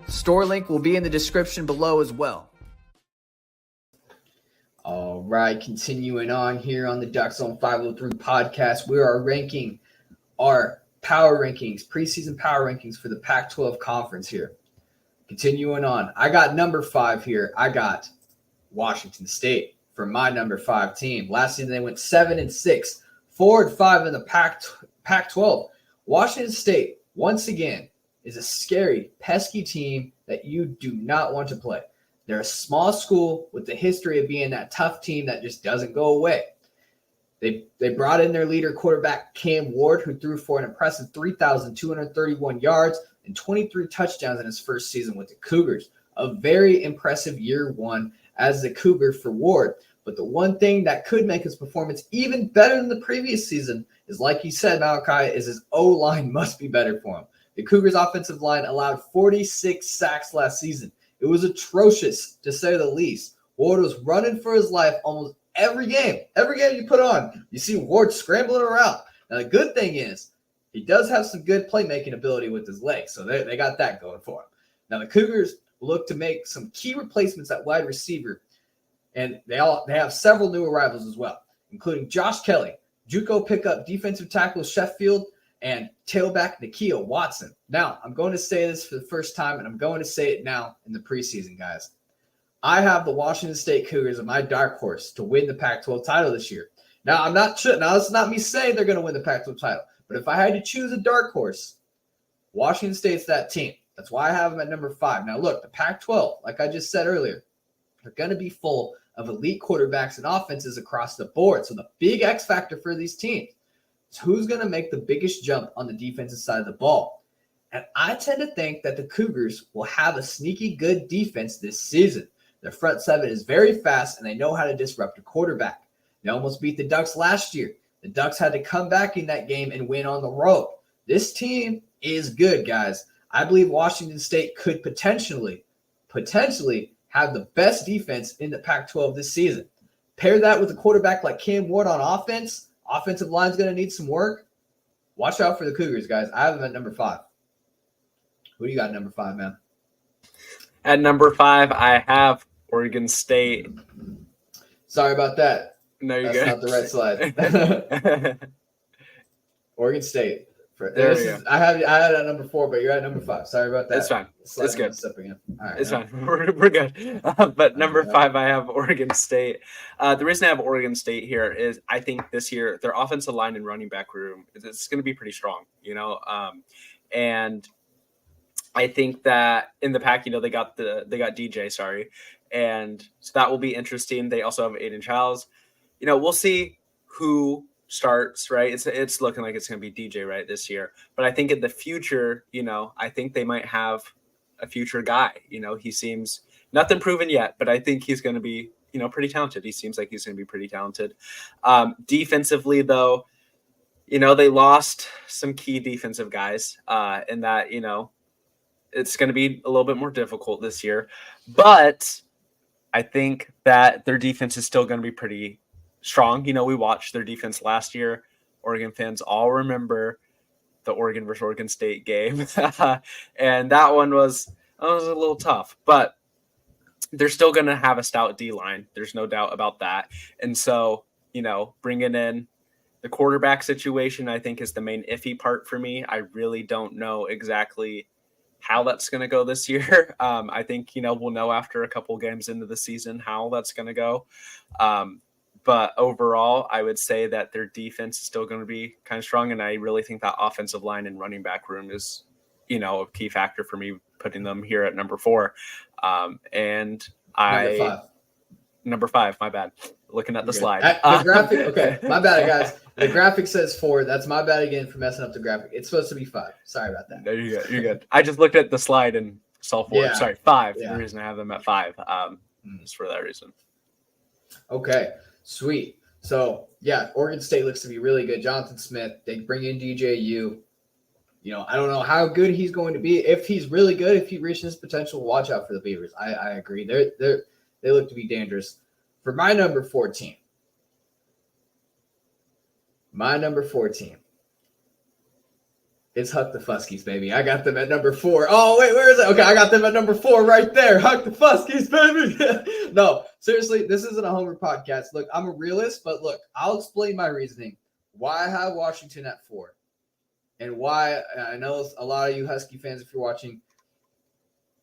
Store link will be in the description below as well. All right, continuing on here on the Duck Zone 503 podcast, we are ranking our power rankings, preseason power rankings for the Pac-12 conference here. Continuing on, I got number 5 here. I got Washington State for my number 5 team. Last season they went 7-6, 4-5 in the Pac-12. Washington State, once again, is a scary, pesky team that you do not want to play. They're a small school with the history of being that tough team that just doesn't go away. They brought in their leader quarterback, Cam Ward, who threw for an impressive 3,231 yards and 23 touchdowns in his first season with the Cougars. A very impressive year 1 as the Cougar for Ward. But the one thing that could make his performance even better than the previous season is, like you said, Maleki, is his O-line must be better for him. The Cougars' offensive line allowed 46 sacks last season. It was atrocious, to say the least. Ward was running for his life almost every game. Every game you put on, you see Ward scrambling around. Now, the good thing is he does have some good playmaking ability with his legs, so they got that going for him. Now, the Cougars look to make some key replacements at wide receiver, and they have several new arrivals as well, including Josh Kelly, JUCO pickup defensive tackle Sheffield, and tailback Nakia Watson. Now, I'm going to say this for the first time, and I'm going to say it now in the preseason, guys. I have the Washington State Cougars as my dark horse to win the Pac-12 title this year. Now, this is not me saying they're going to win the Pac-12 title, but if I had to choose a dark horse, Washington State's that team. That's why I have them at number 5. Now, look, the Pac-12, like I just said earlier, they're going to be full of elite quarterbacks and offenses across the board. So the big X factor for these teams is who's going to make the biggest jump on the defensive side of the ball. And I tend to think that the Cougars will have a sneaky good defense this season. Their front 7 is very fast, and they know how to disrupt a quarterback. They almost beat the Ducks last year. The Ducks had to come back in that game and win on the road. This team is good, guys. I believe Washington State could potentially have the best defense in the Pac-12 this season. Pair that with a quarterback like Cam Ward on offense. Offensive line's going to need some work. Watch out for the Cougars, guys. I have them at number 5. Who do you got at number 5, man? At number 5, I have Oregon State. Sorry about that. No, you're That's good. not the right slide. Oregon State. I had it at number 4, but you're at number 5. Sorry about that. It's fine. It's good. Again. All right, it's fine. We're good. But number 5, I have Oregon State. The reason I have Oregon State here is I think this year their offensive line and running back room it's going to be pretty strong, and I think that in the pack, they got DJ, and so that will be interesting. They also have Aiden Childs. We'll see who starts, right? It's looking like it's going to be DJ right this year, but I think in the future, I think they might have a future guy. He seems nothing proven yet, but I think he's going to be pretty talented. He seems like he's going to be pretty talented. Defensively though, they lost some key defensive guys in that it's going to be a little bit more difficult this year, but I think that their defense is still going to be pretty strong. We watched their defense last year. Oregon fans all remember the Oregon versus Oregon State game. And that one was a little tough, but they're still going to have a stout D-line. There's no doubt about that. And so, bringing in the quarterback situation, I think is the main iffy part for me. I really don't know exactly how that's going to go this year. I think, we'll know after a couple games into the season how that's going to go. But overall, I would say that their defense is still going to be kind of strong. And I really think that offensive line and running back room is, a key factor for me putting them here at number 4. Number 5, my bad. Looking at the slide. The graphic, okay, my bad, guys. The graphic says 4. That's my bad again for messing up the graphic. It's supposed to be 5. Sorry about that. No, you're good. You're good. I just looked at the slide and saw 4. Yeah. Sorry, 5. Yeah. The reason I have them at 5 is for that reason. Okay, sweet. So, yeah, Oregon State looks to be really good. Jonathan Smith, they bring in DJU. I don't know how good he's going to be. If he's really good, if he reaches his potential, watch out for the Beavers. I agree. They look to be dangerous. For my number 14. It's Huck the Fuskies, baby. I got them at number 4. Oh, wait, where is it? Okay, I got them at number 4 right there. Huck the Fuskies, baby. No, seriously, this isn't a homer podcast. Look, I'm a realist, but look, I'll explain my reasoning. Why I have Washington at 4. And why, I know a lot of you Husky fans, if you're watching,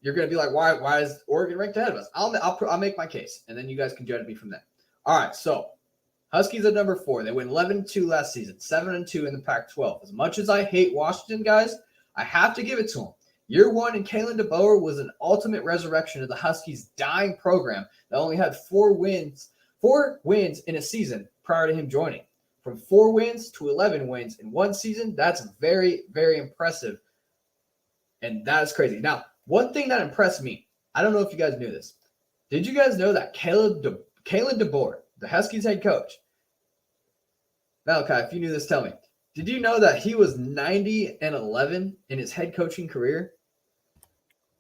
you're going to be like, why is Oregon ranked ahead of us? I'll make my case, and then you guys can judge me from that. All right, so Huskies at number 4. They went 11-2 last season, 7-2 in the Pac-12. As much as I hate Washington, guys, I have to give it to them. Year 1 in Kalen DeBoer was an ultimate resurrection of the Huskies' dying program that only had 4 wins in a season prior to him joining. From 4 wins to 11 wins in one season, that's very, very impressive. And that is crazy. Now, one thing that impressed me, I don't know if you guys knew this. Did you guys know that Kalen DeBoer, the Huskies head coach, Maleki, if you knew this, tell me. Did you know that he was 90-11 in his head coaching career?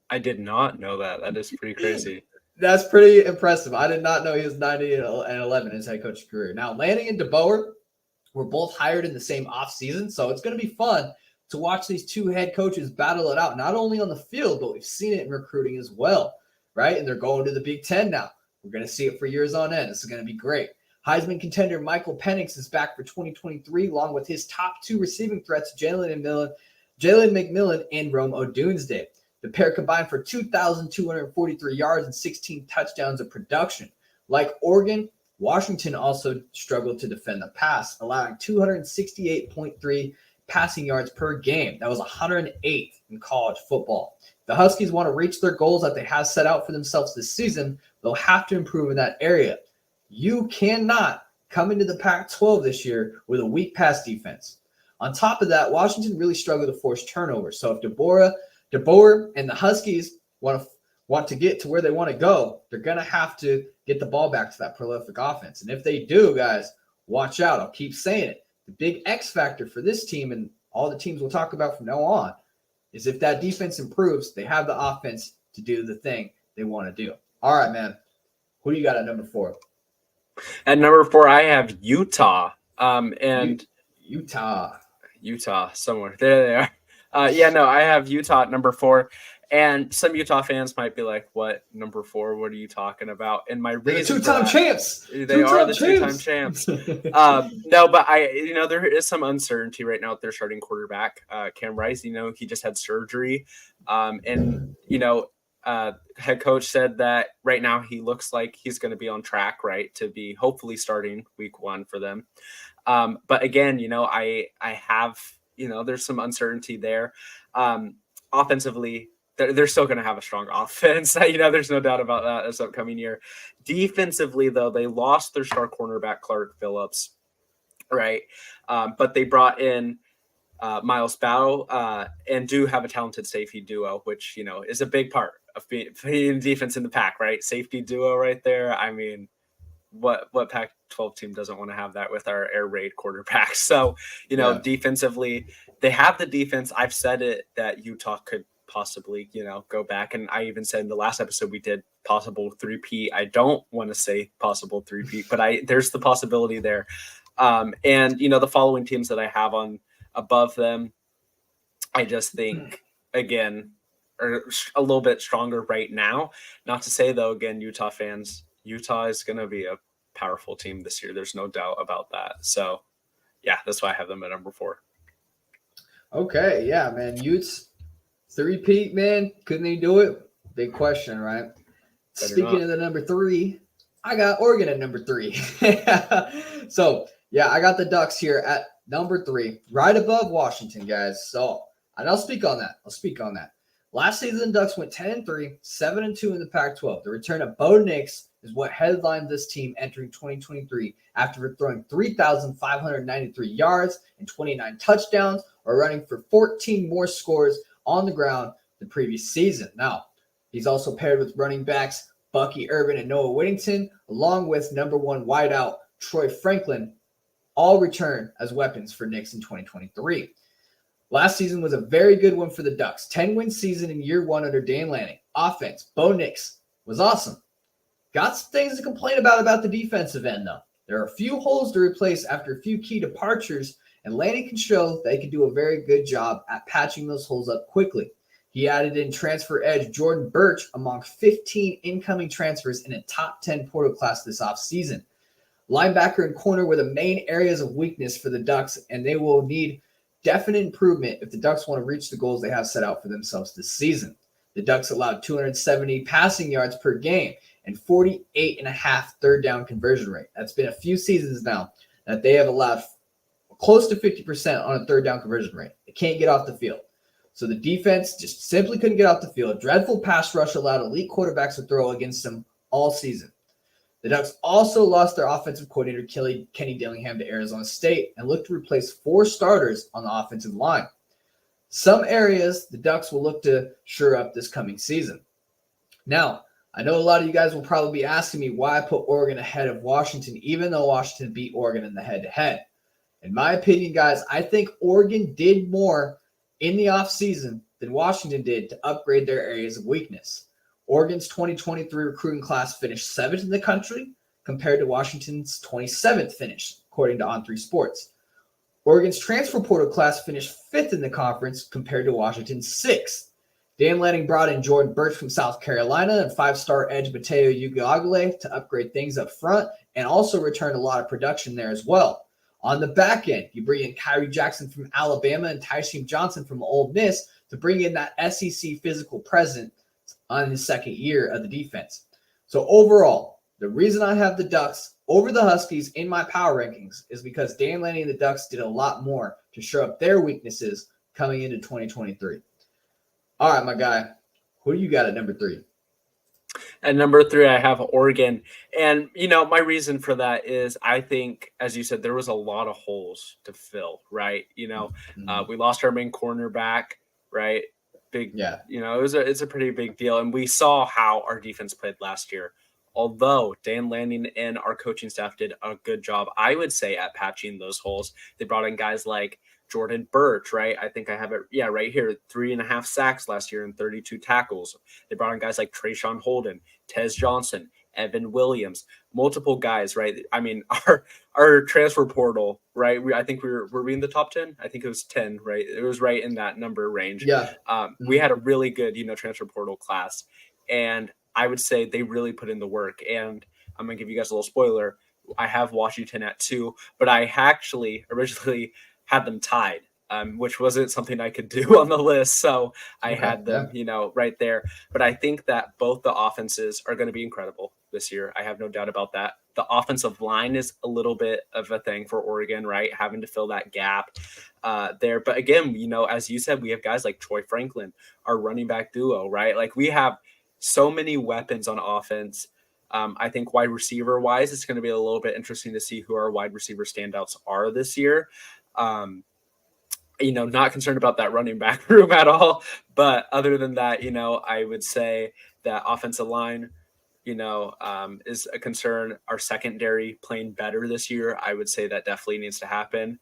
I did not know that. That is pretty crazy. That's pretty impressive. I did not know he was 90-11 in his head coaching career. Now, Lanning and DeBoer were both hired in the same offseason, so it's going to be fun to watch these two head coaches battle it out, not only on the field, but we've seen it in recruiting as well, right? And they're going to the Big Ten now. We're going to see it for years on end. This is going to be great. Heisman contender Michael Penix is back for 2023, along with his top 2 receiving threats, Jalen McMillan and Rome Odunze. The pair combined for 2,243 yards and 16 touchdowns of production. Like Oregon, Washington also struggled to defend the pass, allowing 268.3 passing yards per game. That was 108th in college football. The Huskies want to reach their goals that they have set out for themselves this season. They'll have to improve in that area. You cannot come into the Pac-12 this year with a weak pass defense. On top of that, Washington really struggled to force turnovers. So if DeBoer and the Huskies want to get to where they want to go, they're going to have to get the ball back to that prolific offense. And if they do, guys, watch out. I'll keep saying it. The big X factor for this team and all the teams we'll talk about from now on is if that defense improves, they have the offense to do the thing they want to do. All right, man. Who do you got at number 4? At number 4, I have Utah. Utah somewhere. There they are. I have Utah at number 4. And some Utah fans might be like, what, number 4? What are you talking about? And my reason the two-time champs. They are the two-time champs. No, but there is some uncertainty right now with their starting quarterback, Cam Rice. He just had surgery. Head coach said that right now he looks like he's going to be on track, right, to be hopefully starting week 1 for them. But again, I have, there's some uncertainty there. Offensively, they're still going to have a strong offense. There's no doubt about that this upcoming year. Defensively, though, they lost their star cornerback, Clark Phillips, right? But they brought in Miles Bow and do have a talented safety duo, which, is a big part of being defense in the pack, right? Safety duo right there. I mean, what Pac-12 team doesn't want to have that with our air raid quarterbacks? So, defensively, they have the defense. I've said it that Utah could possibly, go back. And I even said in the last episode we did possible 3-peat. I don't want to say possible 3-peat, but there's the possibility there. And the following teams that I have on above them, I just think, again, are a little bit stronger right now. Not to say, though, again, Utah fans, Utah is going to be a powerful team this year. There's no doubt about that. So, yeah, that's why I have them at number 4. Okay, yeah, man. Utes, 3-peat, man. Couldn't they do it? Big question, right? Speaking of the number 3, I got Oregon at number 3. So, yeah, I got the Ducks here at number 3, right above Washington, guys. So, and I'll speak on that. Last season, the Ducks went 10-3, 7-2 in the Pac-12. The return of Bo Nix is what headlined this team entering 2023 after throwing 3,593 yards and 29 touchdowns, or running for 14 more scores on the ground the previous season. Now, he's also paired with running backs Bucky Irvin and Noah Whittington, along with number 1 wideout Troy Franklin, all return as weapons for Nix in 2023. Last season was a very good one for the Ducks. 10-win season in year 1 under Dan Lanning. Offense, Bo Nix was awesome. Got some things to complain about the defensive end, though. There are a few holes to replace after a few key departures, and Lanning can show that he can do a very good job at patching those holes up quickly. He added in transfer edge Jordan Birch among 15 incoming transfers in a top 10 portal class this offseason. Linebacker and corner were the main areas of weakness for the Ducks, and they will need definite improvement if the Ducks want to reach the goals they have set out for themselves this season. The Ducks allowed 270 passing yards per game and 48.5 third down conversion rate. That's been a few seasons now that they have allowed close to 50% on a third down conversion rate. They can't get off the field. So the defense just simply couldn't get off the field. Dreadful pass rush allowed elite quarterbacks to throw against them all season. The Ducks also lost their offensive coordinator, Kenny Dillingham, to Arizona State and looked to replace 4 starters on the offensive line. Some areas the Ducks will look to shore up this coming season. Now, I know a lot of you guys will probably be asking me why I put Oregon ahead of Washington, even though Washington beat Oregon in the head-to-head. In my opinion, guys, I think Oregon did more in the offseason than Washington did to upgrade their areas of weakness. Oregon's 2023 recruiting class finished 7th in the country compared to Washington's 27th finish, according to On3 Sports. Oregon's transfer portal class finished 5th in the conference compared to Washington's 6th. Dan Lanning brought in Jordan Birch from South Carolina and 5-star edge Mateo Uiagalelei to upgrade things up front and also returned a lot of production there as well. On the back end, you bring in Kyrie Jackson from Alabama and Tyshim Johnson from Ole Miss to bring in that SEC physical presence on his second year of the defense. So overall, the reason I have the Ducks over the Huskies in my power rankings is because Dan Lanning and the Ducks did a lot more to shore up their weaknesses coming into 2023. All right, my guy, who do you got at number 3? At number 3, I have Oregon. And, my reason for that is I think, as you said, there was a lot of holes to fill, right? We lost our main cornerback, right? Big, yeah. It's a pretty big deal. And we saw how our defense played last year. Although Dan Lanning and our coaching staff did a good job, I would say, at patching those holes. They brought in guys like Jordan Birch, right? I think I have it, right here, 3.5 sacks last year and 32 tackles. They brought in guys like Trayshawn Holden, Tez Johnson, Evan Williams, multiple guys, right? I mean, our transfer portal, right? I think were we in the top 10? I think it was 10, right? It was right in that number range. Yeah. We had a really good, transfer portal class, and I would say they really put in the work. And I'm gonna give you guys a little spoiler. I have Washington at 2, but I actually originally had them tied, which wasn't something I could do on the list. So I had them, right there. But I think that both the offenses are going to be incredible this year. I have no doubt about that. The offensive line is a little bit of a thing for Oregon, right? Having to fill that gap there. But again, as you said, we have guys like Troy Franklin, our running back duo, right? Like we have so many weapons on offense. I think wide receiver wise, it's going to be a little bit interesting to see who our wide receiver standouts are this year. Not concerned about that running back room at all. But other than that, I would say that offensive line, is a concern. Our secondary playing better this year, I would say that definitely needs to happen.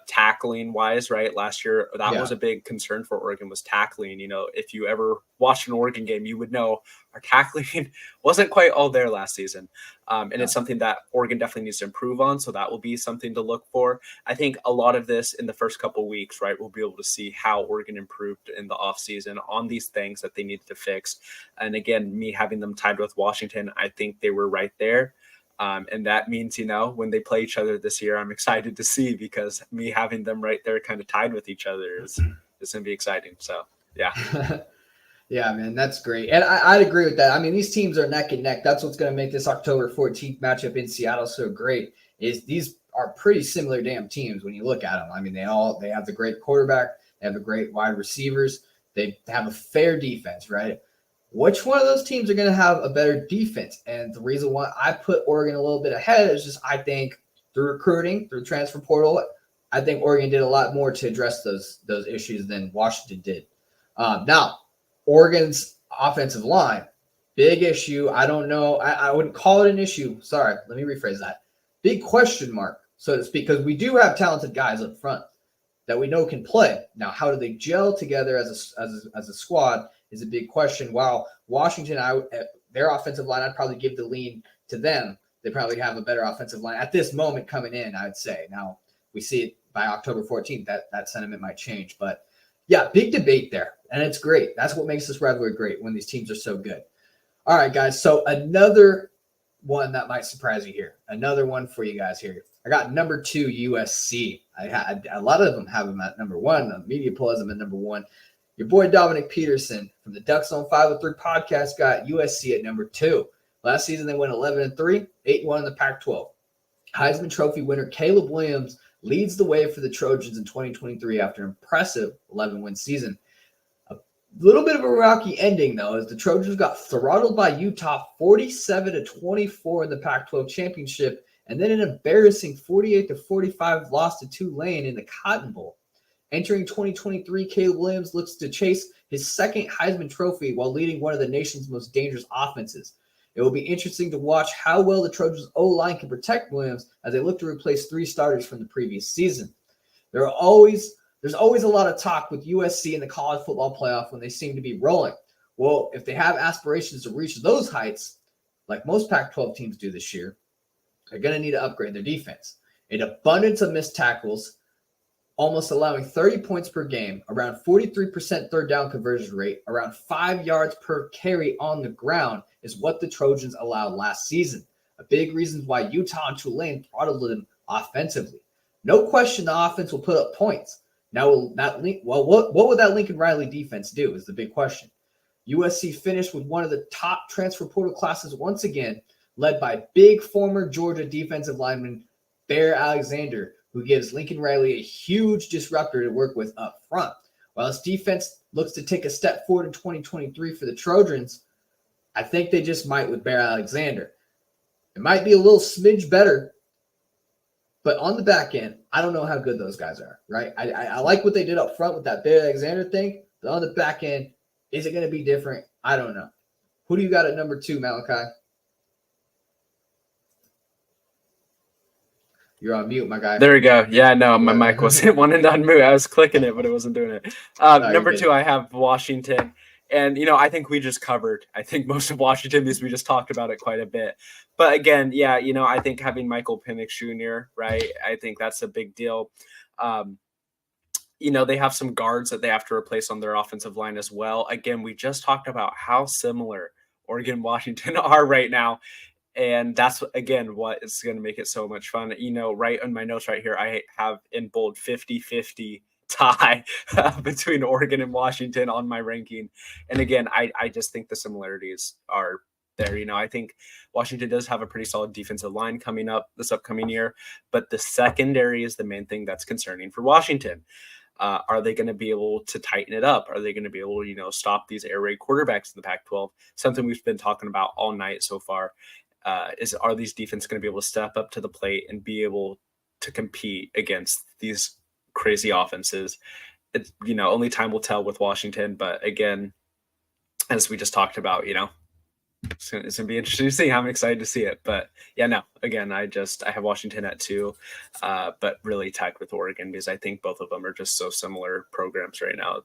Tackling wise, right? Last year, that was a big concern for Oregon was tackling. If you ever watched an Oregon game, you would know our tackling wasn't quite all there last season. It's something that Oregon definitely needs to improve on. So that will be something to look for. I think a lot of this in the first couple of weeks, right? We'll be able to see how Oregon improved in the offseason on these things that they needed to fix. And again, me having them tied with Washington, I think they were right there. And that means, when they play each other this year, I'm excited to see because me having them right there kind of tied with each other is going to be exciting. So, yeah. Yeah, man, that's great. And I'd agree with that. I mean, these teams are neck and neck. That's what's going to make this October 14th matchup in Seattle so great is these are pretty similar damn teams when you look at them. I mean, they have the great quarterback. They have the great wide receivers. They have a fair defense, right? Which one of those teams are going to have a better defense? And the reason why I put Oregon a little bit ahead is just I think through recruiting, through transfer portal, I think Oregon did a lot more to address those issues than Washington did. Now, Oregon's offensive line, big issue. I don't know. I wouldn't call it an issue. Sorry, let me rephrase that. Big question mark, so to speak, because we do have talented guys up front that we know can play. Now, how do they gel together as a squad is a big question. While Washington, their offensive line, I'd probably give the lean to them. They probably have a better offensive line at this moment coming in, I would say. Now, we see it by October 14th, that sentiment might change. But, yeah, big debate there, and it's great. That's what makes this rivalry great when these teams are so good. All right, guys, so another one that might surprise you here. Another one for you guys here. I got number 2, USC. I had a lot of them have them at number 1. The media poll has them at number 1. Your boy Dominiqk Peterson from the DucksFocus 503 podcast got USC at number 2. Last season they went 11-3, 8-1 in the Pac-12. Heisman Trophy winner Caleb Williams leads the way for the Trojans in 2023 after an impressive 11-win season. A little bit of a rocky ending though, as the Trojans got throttled by Utah 47-24 in the Pac-12 championship, and then an embarrassing 48-45 loss to Tulane in the Cotton Bowl. Entering 2023, Caleb Williams looks to chase his second Heisman Trophy while leading one of the nation's most dangerous offenses. It will be interesting to watch how well the Trojans' O-line can protect Williams as they look to replace 3 starters from the previous season. There's always a lot of talk with USC in the college football playoff when they seem to be rolling. Well, if they have aspirations to reach those heights, like most Pac-12 teams do this year, they're going to need to upgrade their defense. An abundance of missed tackles, almost allowing 30 points per game, around 43% third down conversion rate, around 5 yards per carry on the ground is what the Trojans allowed last season. A big reason why Utah and Tulane throttled them offensively. No question the offense will put up points. Now, what would that Lincoln Riley defense do is the big question. USC finished with one of the top transfer portal classes once again, led by big former Georgia defensive lineman Bear Alexander, who gives Lincoln Riley a huge disruptor to work with up front. While his defense looks to take a step forward in 2023 for the Trojans, I think they just might with Bear Alexander. It might be a little smidge better, but on the back end, I don't know how good those guys are, right? I like what they did up front with that Bear Alexander thing, but on the back end, is it going to be different? I don't know. Who do you got at number 2, Maleki? You're on mute, my guy. There we go. Yeah, no, my mic wasn't wanting to unmute. I was clicking it, but it wasn't doing it. Number 2, I have Washington. And, I think we just covered, most of Washington because we just talked about it quite a bit. But again, yeah, I think having Michael Penix Jr., right, I think that's a big deal. They have some guards that they have to replace on their offensive line as well. Again, we just talked about how similar Oregon and Washington are right now. And that's, again, what is going to make it so much fun. Right on my notes right here, I have in bold 50-50 tie between Oregon and Washington on my ranking. And again, I just think the similarities are there. I think Washington does have a pretty solid defensive line coming up this upcoming year, but the secondary is the main thing that's concerning for Washington. Are they going to be able to tighten it up? Are they going to be able to, stop these air raid quarterbacks in the Pac-12? Something we've been talking about all night so far. Are these defense going to be able to step up to the plate and be able to compete against these crazy offenses? It's, only time will tell with Washington. But again, as we just talked about, it's going to be interesting to see. I'm excited to see it. But yeah, no, again, I have Washington at 2, but really tagged with Oregon because I think both of them are just so similar programs right now.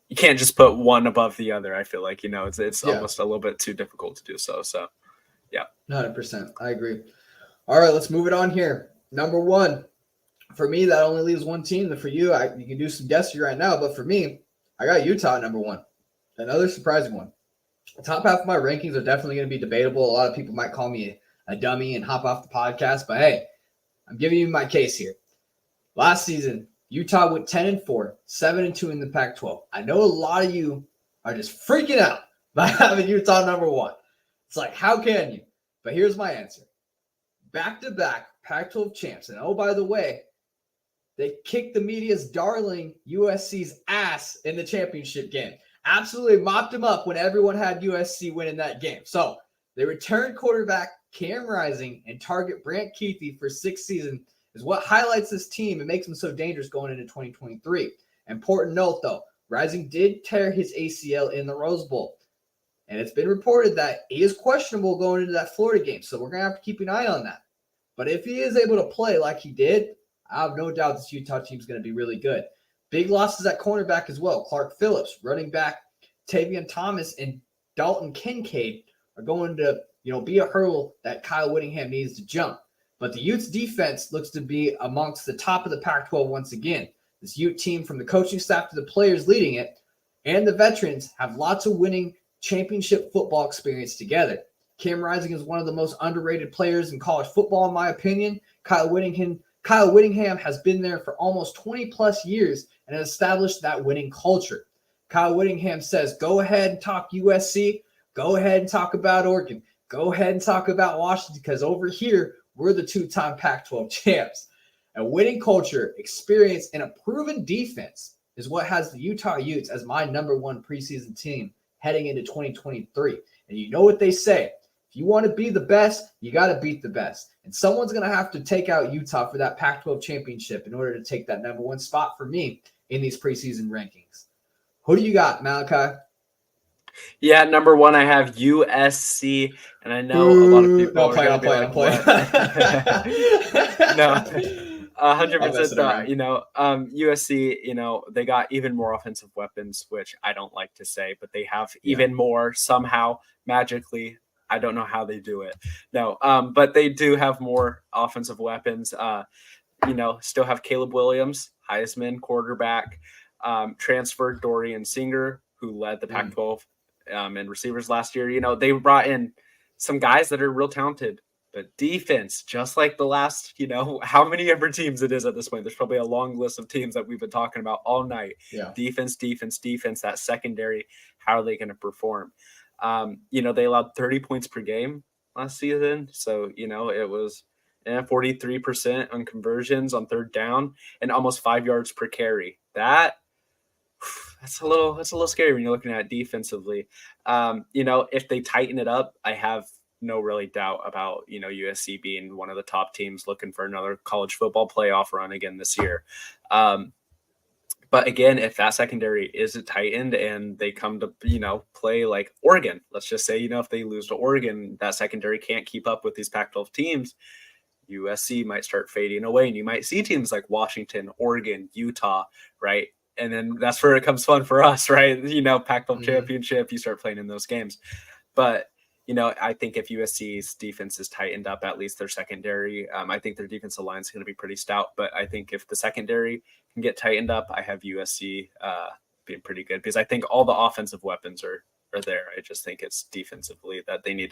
You can't just put one above the other. I feel like, it's almost a little bit too difficult to do so. So. Yeah, 100%. I agree. All right, let's move it on here. Number 1, for me, that only leaves one team. For you, you can do some guessing right now, but for me, I got Utah at number 1. Another surprising one. The top half of my rankings are definitely going to be debatable. A lot of people might call me a dummy and hop off the podcast, but hey, I'm giving you my case here. Last season, Utah went 10-4, 7-2 in the Pac-12. I know a lot of you are just freaking out by having Utah number 1. It's like, how can you? But here's my answer. Back-to-back Pac-12 champs. And oh, by the way, they kicked the media's darling USC's ass in the championship game. Absolutely mopped them up when everyone had USC winning that game. So they returned quarterback Cam Rising and target Brant Kuithe for 6th season is what highlights this team and makes them so dangerous going into 2023. Important note, though, Rising did tear his ACL in the Rose Bowl. And it's been reported that he is questionable going into that Florida game. So we're going to have to keep an eye on that. But if he is able to play like he did, I have no doubt this Utah team is going to be really good. Big losses at cornerback as well. Clark Phillips, running back Tavion Thomas, and Dalton Kincaid are going to be a hurdle that Kyle Whittingham needs to jump. But the Utes defense looks to be amongst the top of the Pac-12 once again. This Ute team, from the coaching staff to the players leading it, and the veterans, have lots of winning championship football experience together. Cam Rising is one of the most underrated players in college football, in my opinion. Kyle Whittingham has been there for almost 20 plus years and has established that winning culture. Kyle Whittingham says, go ahead and talk USC. Go ahead and talk about Oregon. Go ahead and talk about Washington, because over here, we're the 2-time Pac-12 champs. A winning culture, experience, and a proven defense is what has the Utah Utes as my number 1 preseason team heading into 2023. And you know what they say. If you want to be the best, you got to beat the best. And someone's going to have to take out Utah for that Pac-12 championship in order to take that number 1 spot for me in these preseason rankings. Who do you got, Maleki? Yeah, number 1, I have USC. And I know a lot of people are going to be like, no. 100%. USC, they got even more offensive weapons, which I don't like to say, but they have even more somehow magically. I don't know how they do it. No, but they do have more offensive weapons. Still have Caleb Williams, Heisman quarterback, transferred Dorian Singer, who led the Pac-12 and receivers last year. They brought in some guys that are real talented. But defense, just like the last, how many ever teams it is at this point, there's probably a long list of teams that we've been talking about all night. Yeah. Defense, that secondary, how are they going to perform? They allowed 30 points per game last season. So, it was 43% on conversions on 3rd down and almost 5 yards per carry. That's a little scary when you're looking at it defensively. If they tighten it up, I have no really doubt about, USC being one of the top teams looking for another college football playoff run again this year. But again, if that secondary isn't tightened and they come to, play like Oregon, let's just say, if they lose to Oregon, that secondary can't keep up with these Pac-12 teams, USC might start fading away. And you might see teams like Washington, Oregon, Utah, right, And then that's where it comes fun for us, right? You know, Pac-12 championship, you start playing in those games. But, you know, I think if USC's defense is tightened up, at least their secondary, I think their defensive line is going to be pretty stout. But I think if the secondary can get tightened up, I have USC being pretty good because I think all the offensive weapons are there. I just think it's defensively that they need